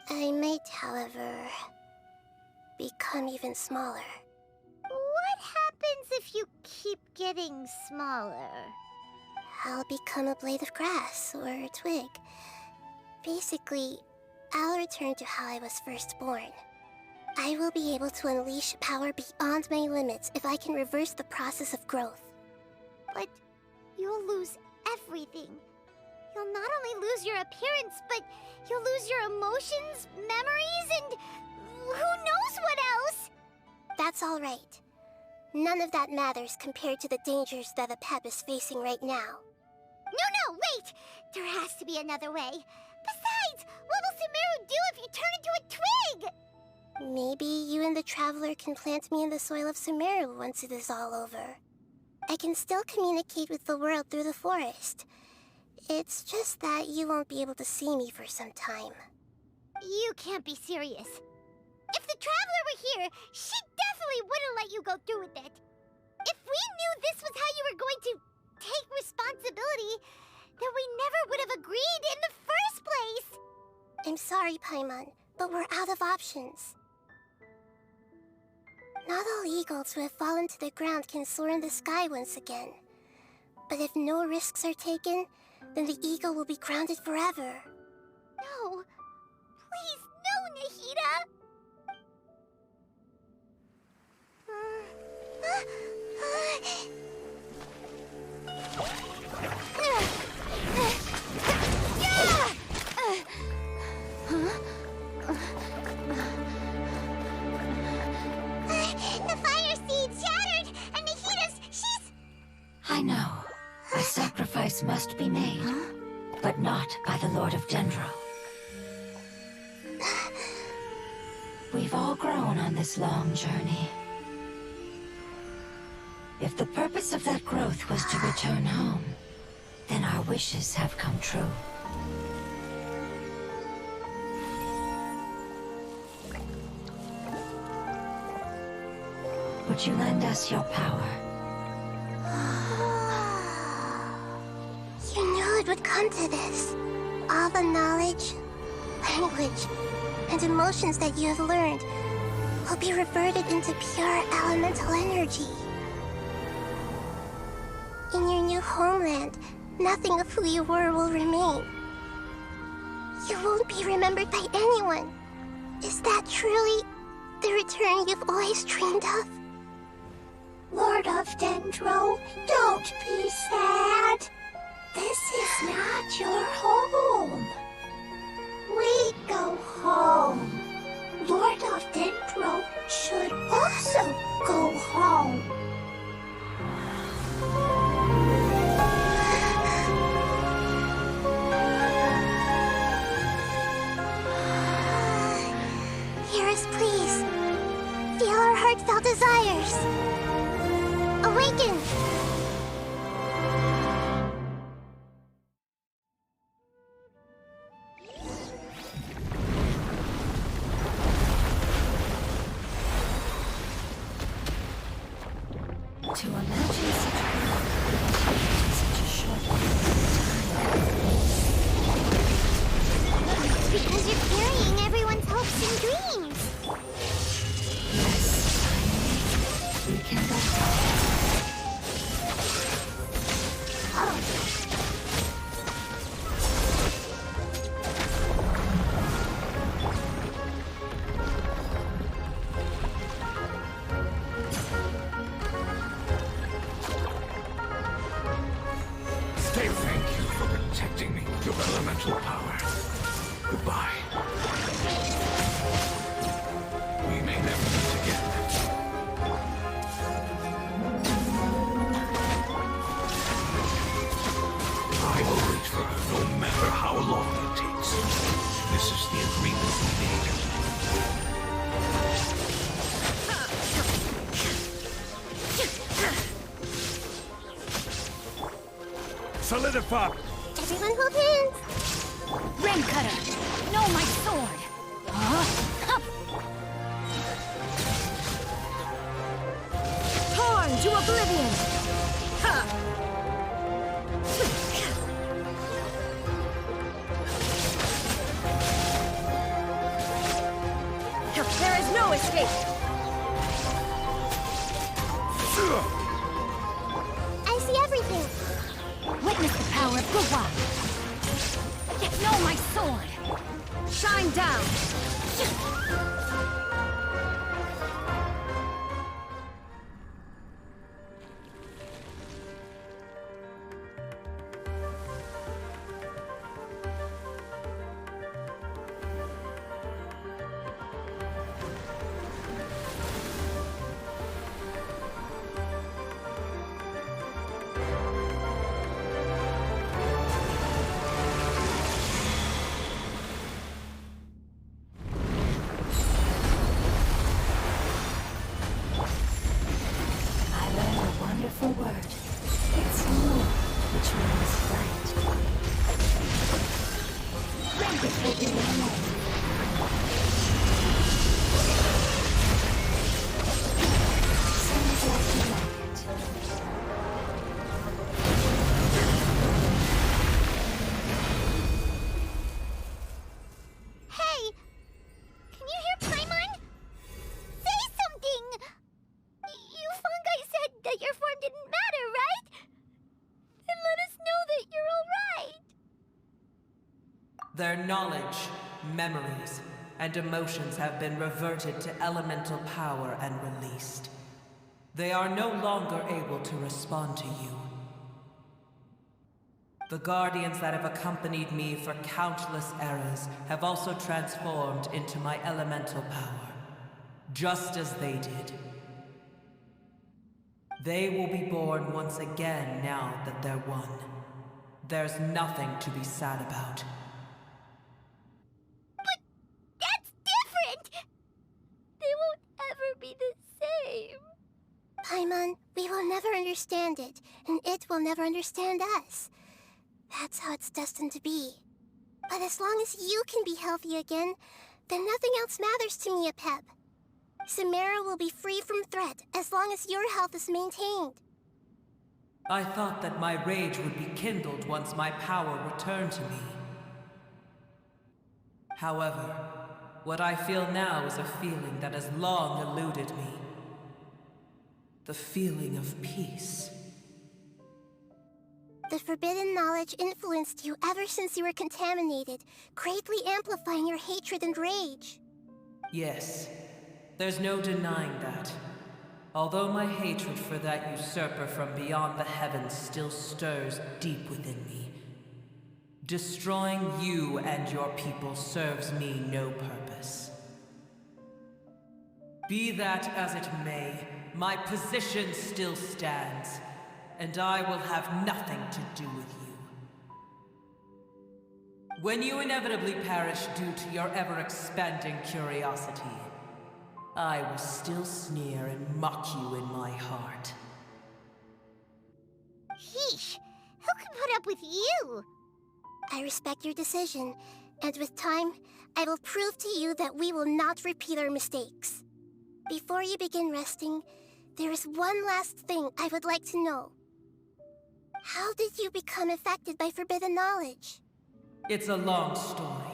Speaker 6: I might, however, become even smaller.
Speaker 7: What happens if you keep getting smaller?
Speaker 6: I'll become a blade of grass or a twig. Basically, I'll return to how I was first born. I will be able to unleash power beyond my limits if I can reverse the process of growth.
Speaker 7: But you'll lose everything. You'll not only lose your appearance, but you'll lose your emotions, memories, and who knows what else?
Speaker 6: That's all right. None of that matters compared to the dangers that the Pep is facing right now.
Speaker 7: No, wait! There has to be another way. Besides, what will Sumeru do if you turn into a twig?
Speaker 6: Maybe you and the Traveler can plant me in the soil of Sumeru once it is all over. I can still communicate with the world through the forest. It's just that you won't be able to see me for some time.
Speaker 7: You can't be serious. If the Traveler were here, she definitely wouldn't let you go through with it. If we knew this was how you were going to take responsibility, then we never would have agreed in the first place!
Speaker 6: I'm sorry, Paimon, but we're out of options. Not all eagles who have fallen to the ground can soar in the sky once again. But if no risks are taken, then the eagle will be grounded forever.
Speaker 7: No. Please, no, Nahida!
Speaker 6: The fire seed shattered, and she's...
Speaker 8: I know. A sacrifice must be made, but not by the Lord of Dendro. We've all grown on this long journey. If the purpose of that growth was to return home, then our wishes have come true. Would you lend us your power?
Speaker 6: You knew it would come to this. All the knowledge, language, and emotions that you have learned will be reverted into pure elemental energy. In your new homeland, nothing of who you were will remain. You won't be remembered by anyone. Is that truly the return you've always dreamed of?
Speaker 8: Lord of Dendro, don't be sad. This is not your home. We go home. Lord of Dendro should also go home.
Speaker 6: Hear us, please. Feel our heartfelt desires. Awaken!
Speaker 8: To imagine such growth in such a short period
Speaker 7: It's because you're carrying everyone's hopes and dreams.
Speaker 8: Yes, we can go home.
Speaker 9: Thank you for protecting me with your elemental power. Goodbye. We may never meet again. I will wait for her no matter how long it takes. This is the agreement we made.
Speaker 2: Solidify!
Speaker 6: Everyone hold hands!
Speaker 1: Rain Cutter! No, my sword! Torn to oblivion! There is no escape!
Speaker 6: I see everything!
Speaker 1: Witness the power of Guwa! No, my sword! Shine down!
Speaker 7: Hey! Can you hear Paimon? Say something! You fungi said that your form didn't matter, right? Then let us know that you're alright!
Speaker 3: Their knowledge, memories, and emotions have been reverted to elemental power and released. They are no longer able to respond to you. The guardians that have accompanied me for countless eras have also transformed into my elemental power, just as they did. They will be born once again now that they're one. There's nothing to be sad about.
Speaker 7: But that's different! They won't ever be the same. Paimon, we will never understand it, and it will never understand us. That's how it's destined to be. But as long as you can be healthy again, then nothing else matters to me, Apep. Samara will be free from threat as long as your health is maintained.
Speaker 3: I thought that my rage would be kindled once my power returned to me. However, what I feel now is a feeling that has long eluded me. The feeling of peace.
Speaker 6: The forbidden knowledge influenced you ever since you were contaminated, greatly amplifying your hatred and rage.
Speaker 3: Yes, there's no denying that. Although my hatred for that usurper from beyond the heavens still stirs deep within me, destroying you and your people serves me no purpose. Be that as it may, my position still stands, and I will have nothing to do with you. When you inevitably perish due to your ever-expanding curiosity, I will still sneer and mock you in my heart.
Speaker 7: Yeesh, who can put up with you?
Speaker 6: I respect your decision, and with time, I will prove to you that we will not repeat our mistakes. Before you begin resting, there is one last thing I would like to know. How did you become affected by forbidden knowledge?
Speaker 3: It's a long story.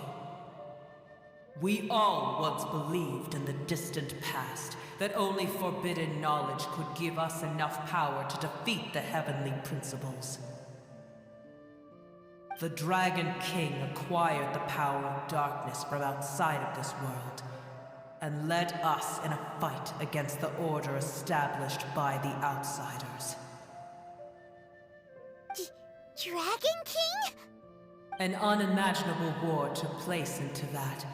Speaker 3: We all once believed in the distant past that only forbidden knowledge could give us enough power to defeat the heavenly principles. The Dragon King acquired the power of darkness from outside of this world, and led us in a fight against the order established by the outsiders.
Speaker 7: Dragon King?
Speaker 3: An unimaginable war took place into that,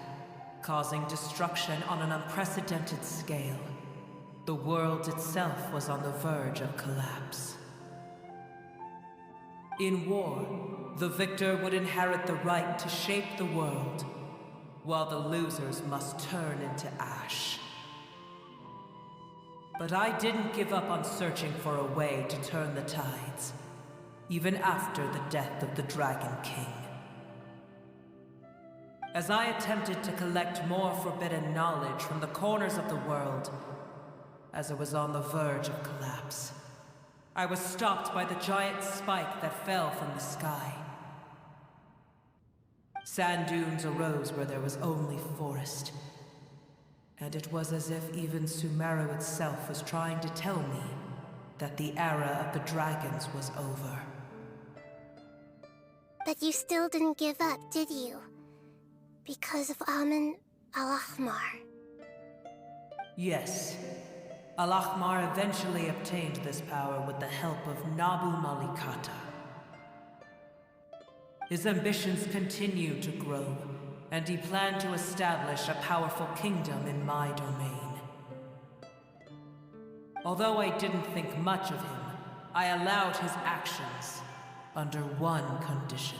Speaker 3: causing destruction on an unprecedented scale. The world itself was on the verge of collapse. In war, the victor would inherit the right to shape the world, while the losers must turn into ash. But I didn't give up on searching for a way to turn the tides, even after the death of the Dragon King. As I attempted to collect more forbidden knowledge from the corners of the world, as it was on the verge of collapse, I was stopped by the giant spike that fell from the sky. Sand dunes arose where there was only forest, and it was as if even Sumeru itself was trying to tell me that the era of the dragons was over.
Speaker 6: But you still didn't give up, did you? Because of Amun Al-Ahmar.
Speaker 3: Yes. Al-Ahmar eventually obtained this power with the help of Nabu Malikata. His ambitions continued to grow, and he planned to establish a powerful kingdom in my domain. Although I didn't think much of him, I allowed his actions under one condition.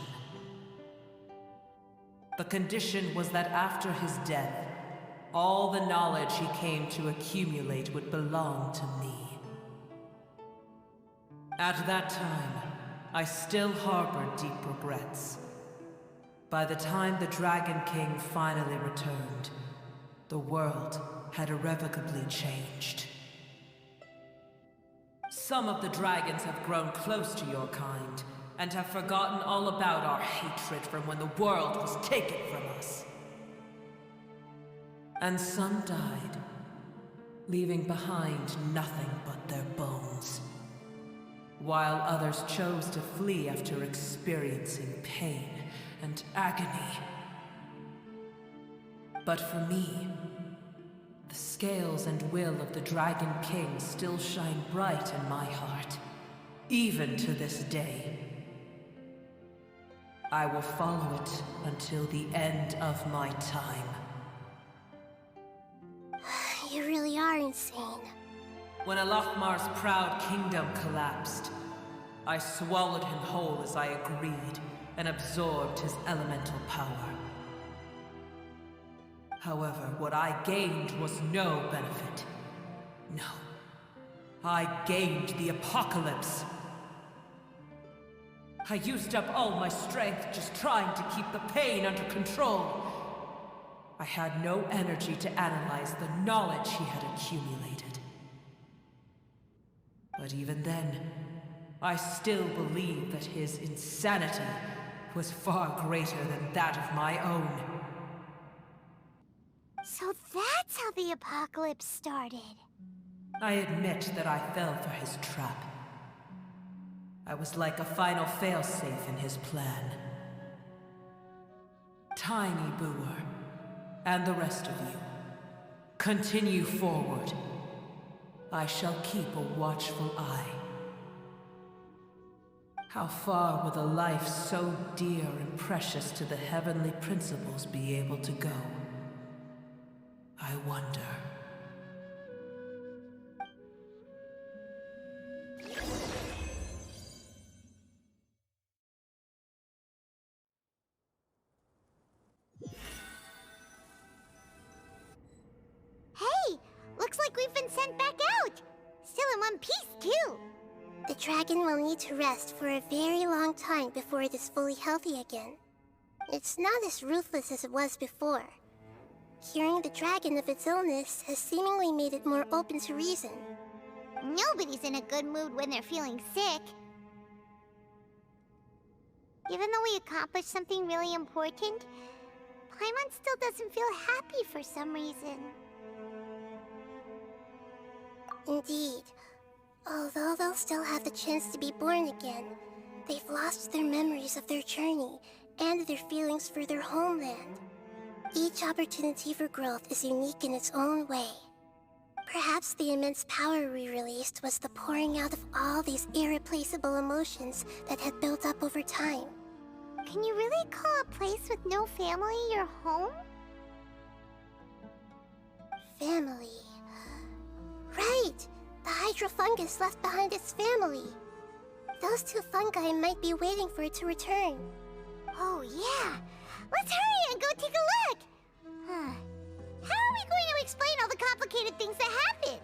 Speaker 3: The condition was that after his death, all the knowledge he came to accumulate would belong to me. At that time, I still harbored deep regrets. By the time the Dragon King finally returned, the world had irrevocably changed. Some of the dragons have grown close to your kind, and have forgotten all about our hatred from when the world was taken from us. And some died, leaving behind nothing but their bones, while others chose to flee after experiencing pain and agony. But for me, the scales and will of the Dragon King still shine bright in my heart, even to this day. I will follow it until the end of my time.
Speaker 6: You really are insane.
Speaker 3: When Alakmar's proud kingdom collapsed, I swallowed him whole as I agreed, and absorbed his elemental power. However, what I gained was no benefit. No. I gained the apocalypse. I used up all my strength just trying to keep the pain under control. I had no energy to analyze the knowledge he had accumulated. But even then, I still believed that his insanity was far greater than that of my own.
Speaker 6: So that's how the apocalypse started.
Speaker 3: I admit that I fell for his trap. I was like a final failsafe in his plan. Tiny Booer, and the rest of you, continue forward. I shall keep a watchful eye. How far will a life so dear and precious to the heavenly principles be able to go? I wonder.
Speaker 6: Hey! Looks like we've been sent back out! Still in one piece, too! The dragon will need to rest for a very long time before it is fully healthy again. It's not as ruthless as it was before. Curing the dragon of its illness has seemingly made it more open to reason. Nobody's in a good mood when they're feeling sick. Even though we accomplished something really important, Paimon still doesn't feel happy for some reason. Indeed. Although they'll still have the chance to be born again, they've lost their memories of their journey and their feelings for their homeland. Each opportunity for growth is unique in its own way. Perhaps the immense power we released was the pouring out of all these irreplaceable emotions that had built up over time. Can you really call a place with no family your home? Family. Right! The hydrofungus left behind its family. Those two fungi might be waiting for it to return. Oh yeah! Let's hurry and go take a look! How are we going to explain all the complicated things that happened?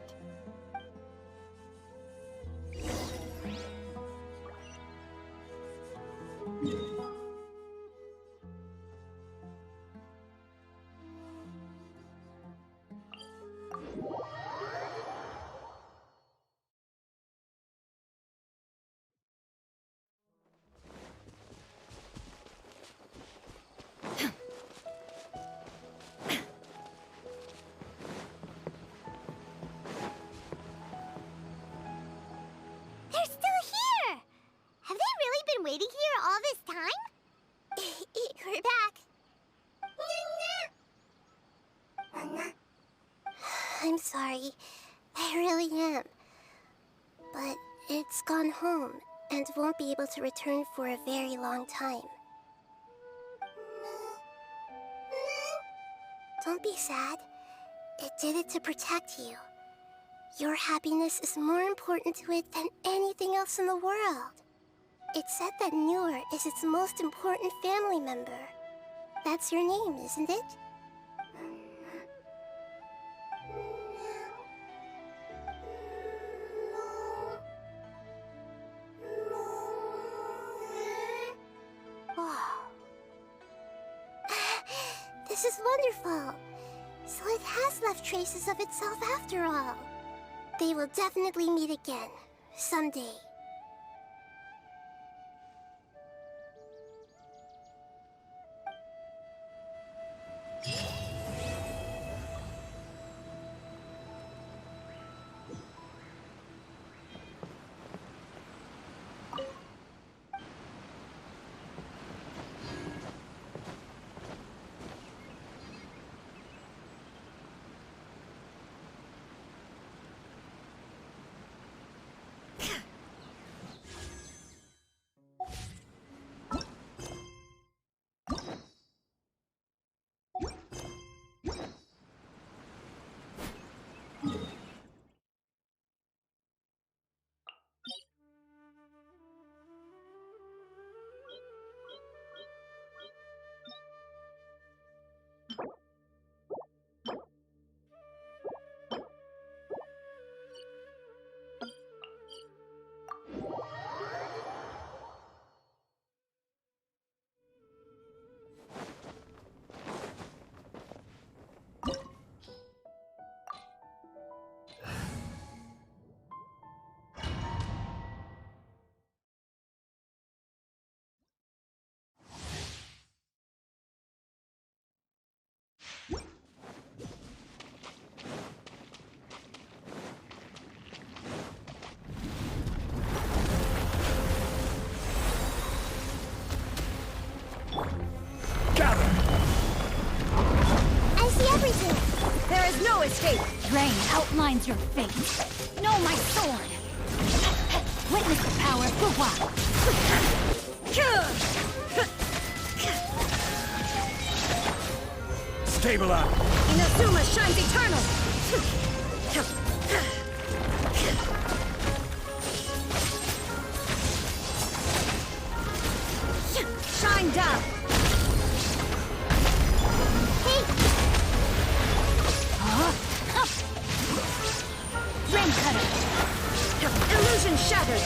Speaker 6: They're still here! Have they really been waiting here all this time? We're back. I'm sorry. I really am. But it's gone home and won't be able to return for a very long time. Don't be sad. It did it to protect you. Your happiness is more important to it than anything else in the world. It's said that Newer is its most important family member. That's your name, isn't it? This is wonderful. So it has left traces of itself after all. They will definitely meet again, someday.
Speaker 1: There is no escape! Rain outlines your fate. Know my sword! Witness the power of Gugwa!
Speaker 9: Stabilize!
Speaker 1: Inazuma shines eternal! Shine down! Rain cutter! Illusion shattered!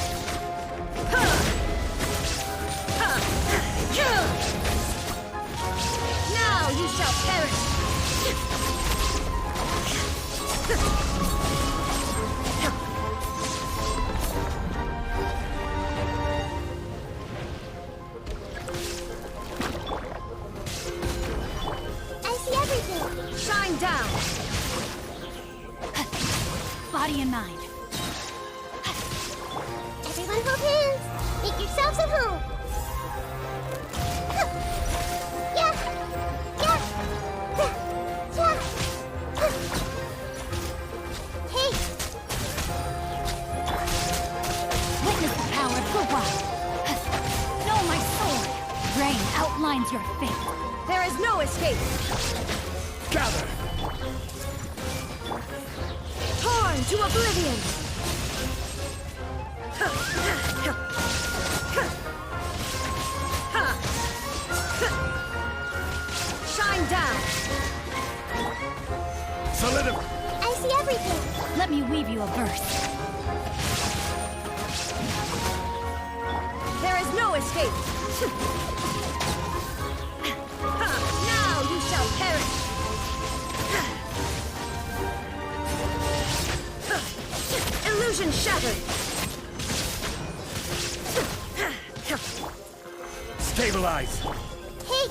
Speaker 1: Now you shall perish!
Speaker 6: I see everything!
Speaker 1: Shine down! Body and mind.
Speaker 6: Everyone hold hands! Make yourselves at home! Yeah! Yeah! Yeah! Hey!
Speaker 1: Witness the power of Gugwa! Know my sword! Rain outlines your fate. There is no escape!
Speaker 9: Gather!
Speaker 1: Torn to oblivion! Shine down!
Speaker 9: Solidify!
Speaker 6: I see everything!
Speaker 1: Let me weave you a verse. There is no escape! Now you shall perish! Illusion shattered!
Speaker 9: Stabilize!
Speaker 6: Hey!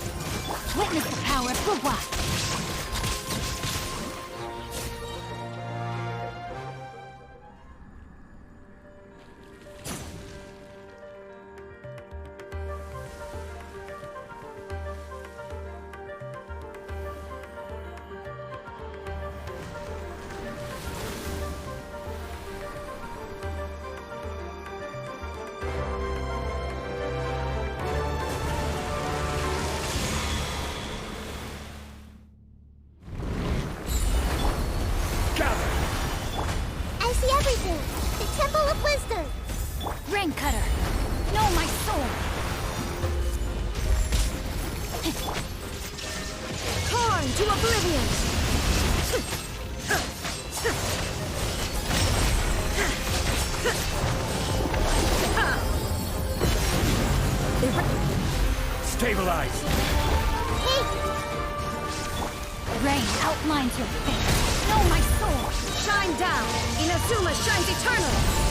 Speaker 1: Witness the power of Gugwa!
Speaker 6: The Temple of Wisdom!
Speaker 1: Rain cutter! Know my sword! Torn to oblivion!
Speaker 9: Stabilize!
Speaker 6: Hey!
Speaker 1: Rain outlines your fate. Know my sword. Shine down. Inazuma shines eternally.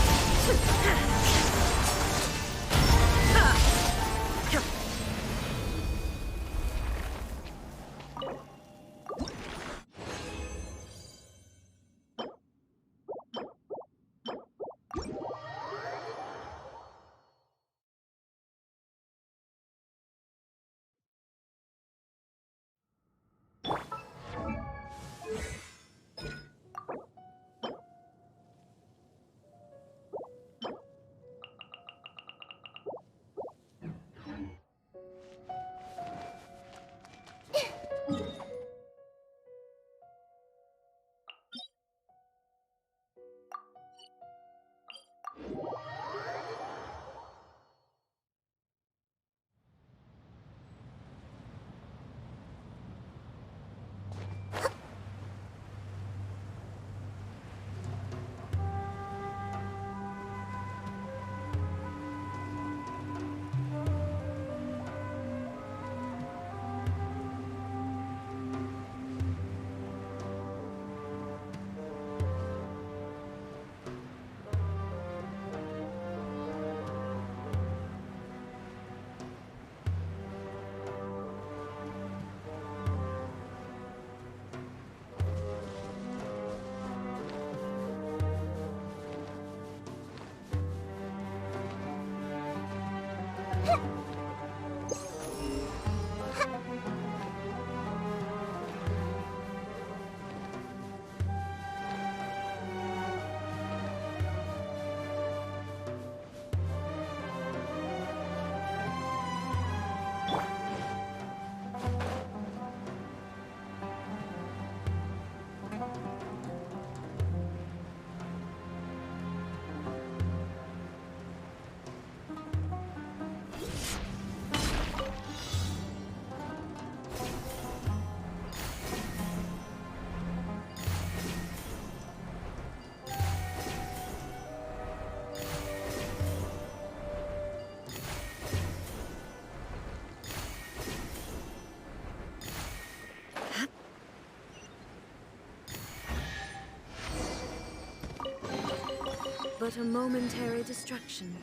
Speaker 5: But a momentary distraction.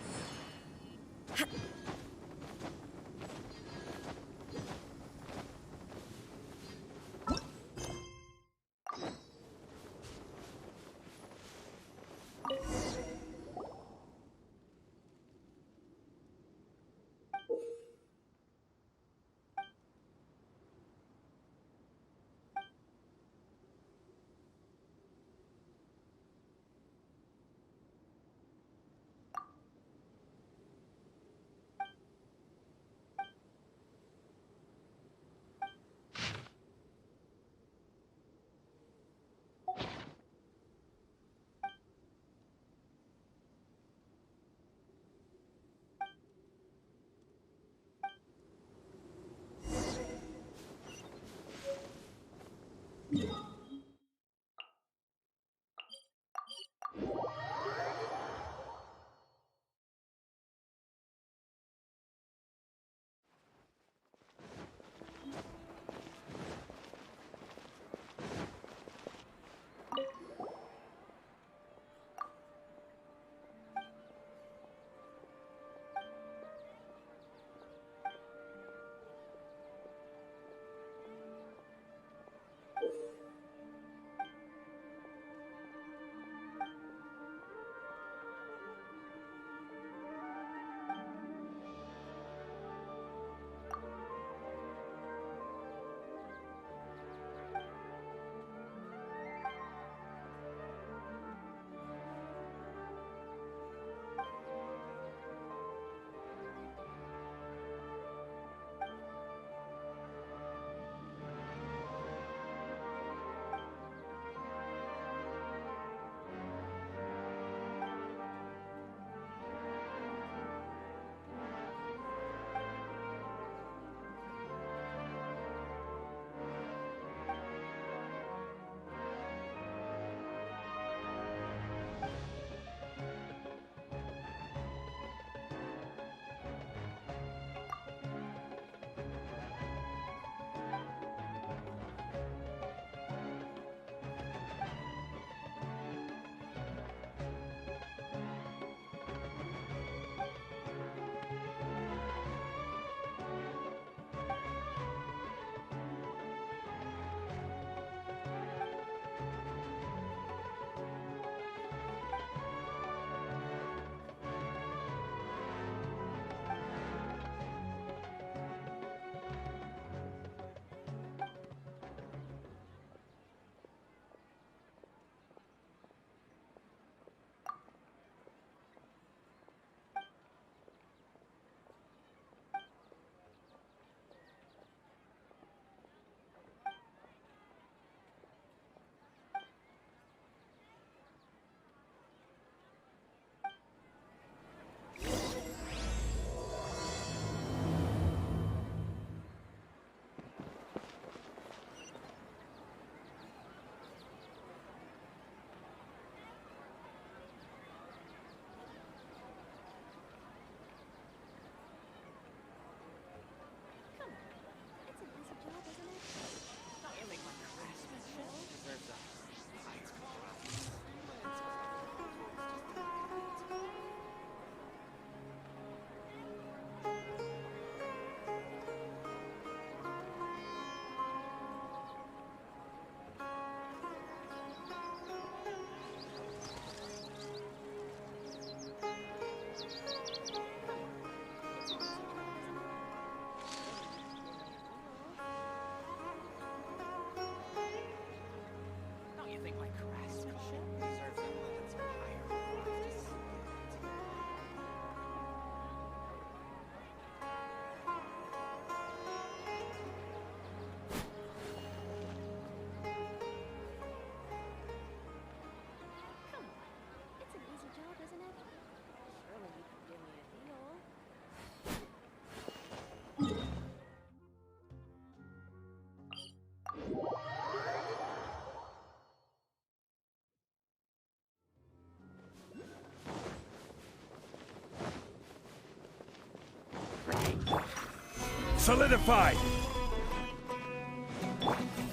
Speaker 9: Solidify!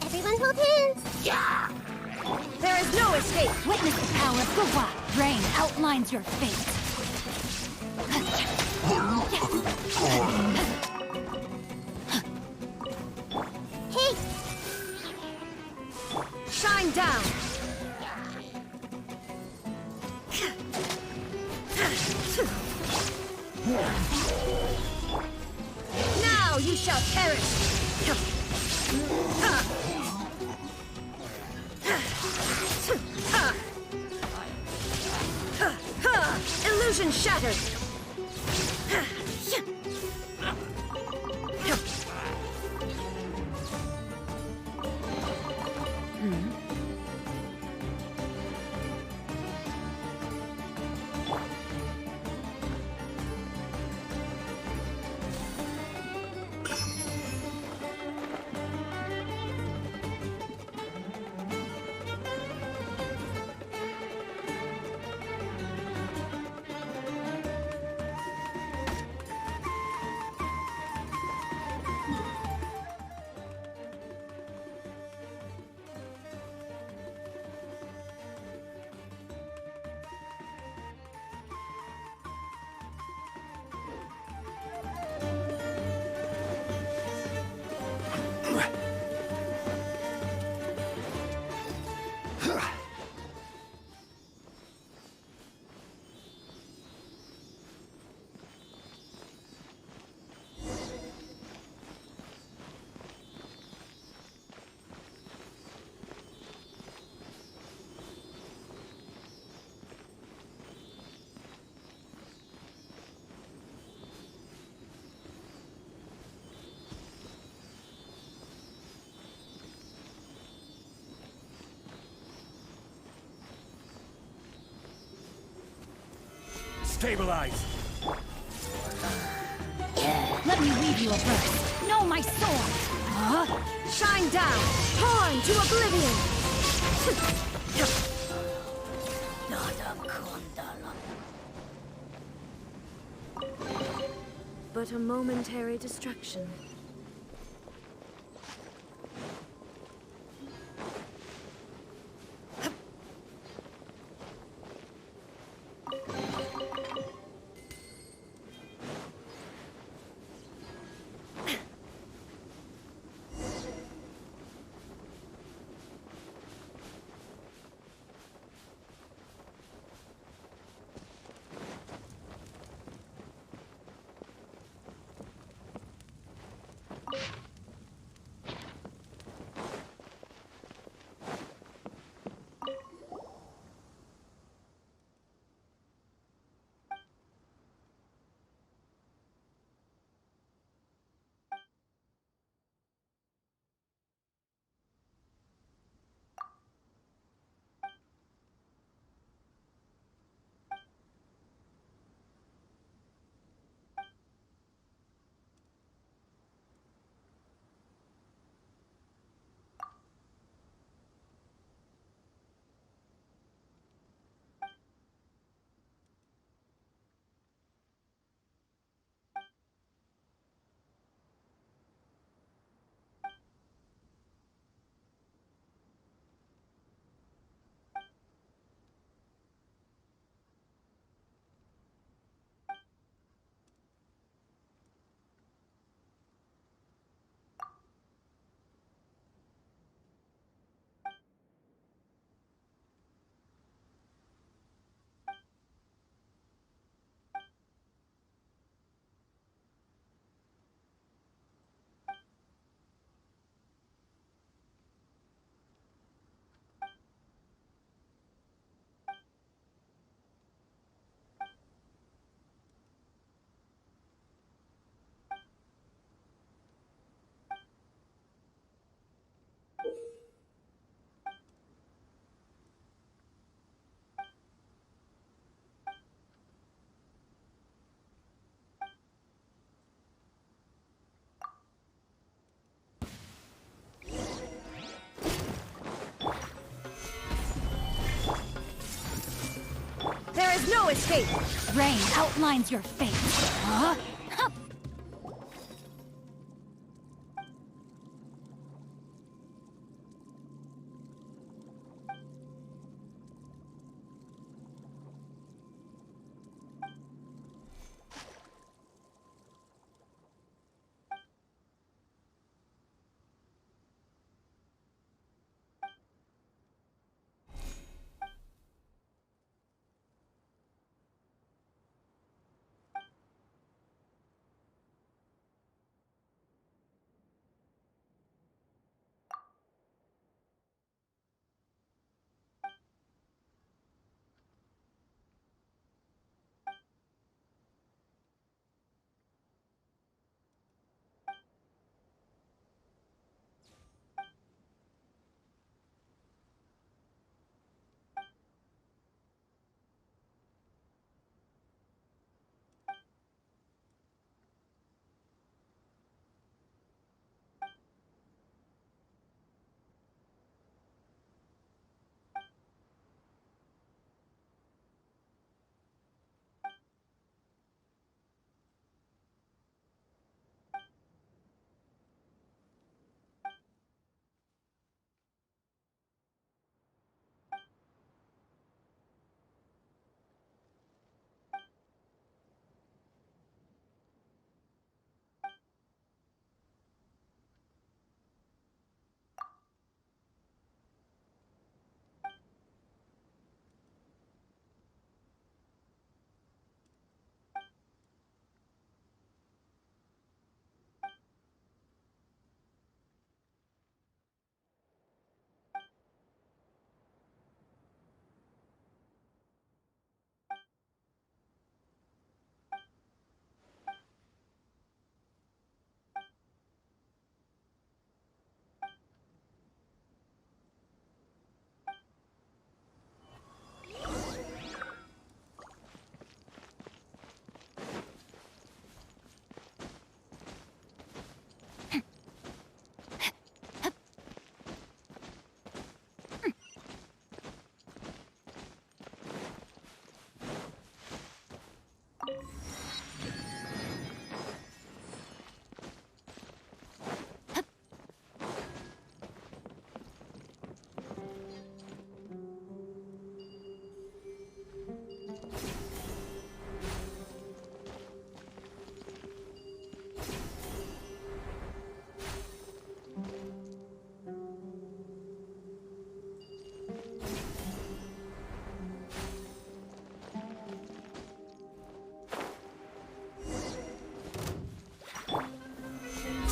Speaker 6: Everyone hold hands.
Speaker 1: There is no escape! Witness the power of Gugwa! Rain outlines your fate!
Speaker 6: Hey,
Speaker 1: Shine down! Now you shall perish! Illusion shattered!
Speaker 9: Stabilize!
Speaker 1: Let me weave you a verse. Know my sword! Shine down! Torn to oblivion!
Speaker 5: But a momentary distraction.
Speaker 1: There is no escape! Rain outlines your fate!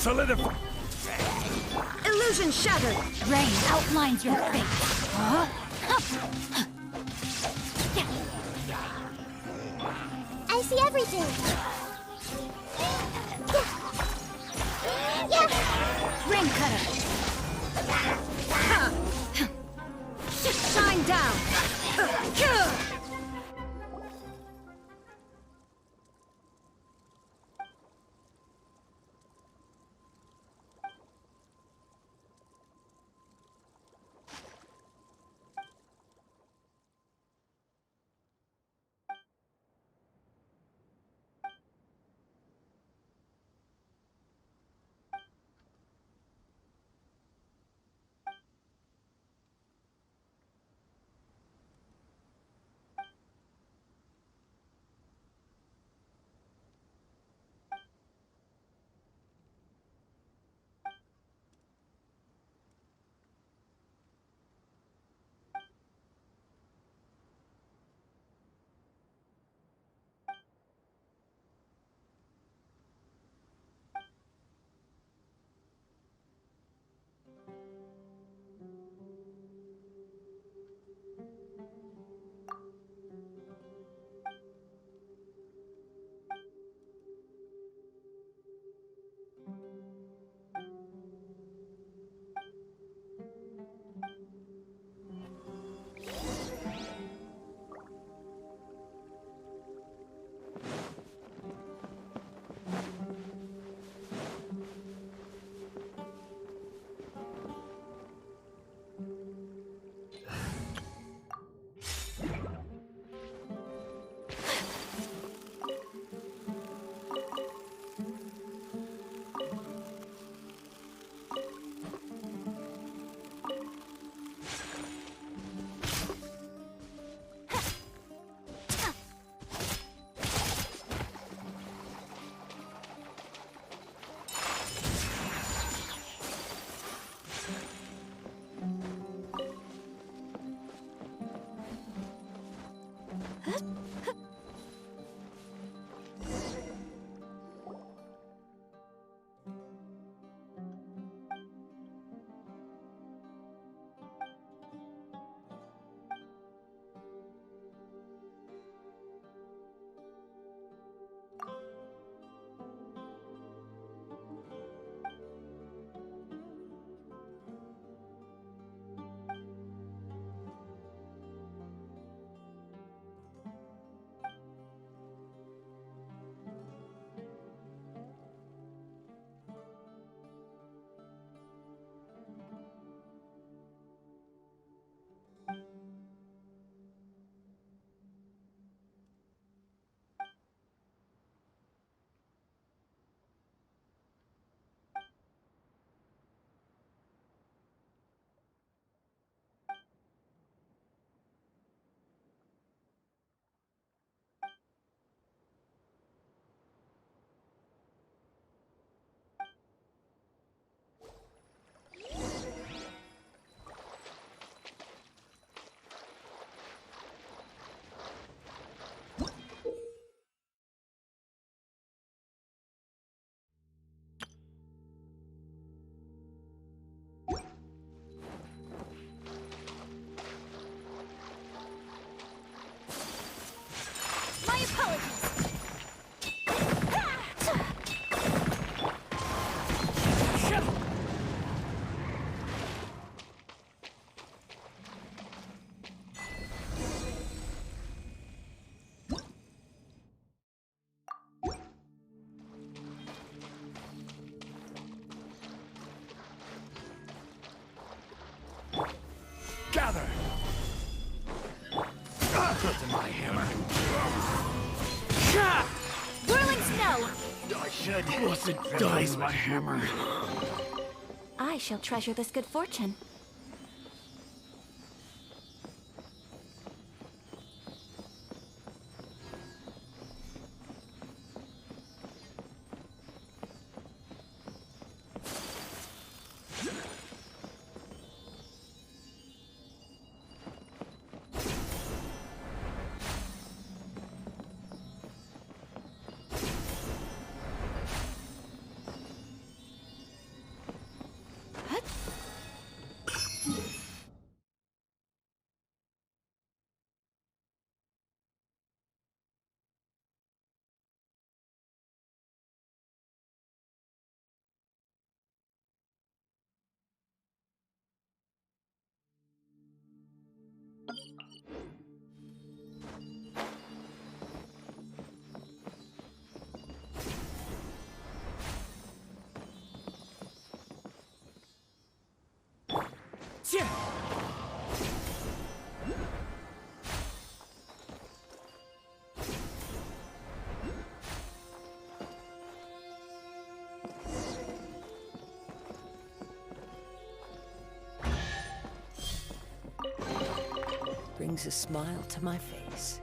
Speaker 9: solidify.
Speaker 1: Illusion shattered! Rain outlines your fate. Huh?
Speaker 6: I see everything. Yeah.
Speaker 1: Ring cutter! Shine down! My apologies!
Speaker 9: Gather! To my hammer.
Speaker 1: Whirling snow!
Speaker 9: I should replace my hammer.
Speaker 5: I shall treasure this good fortune.
Speaker 10: Brings a smile to my face.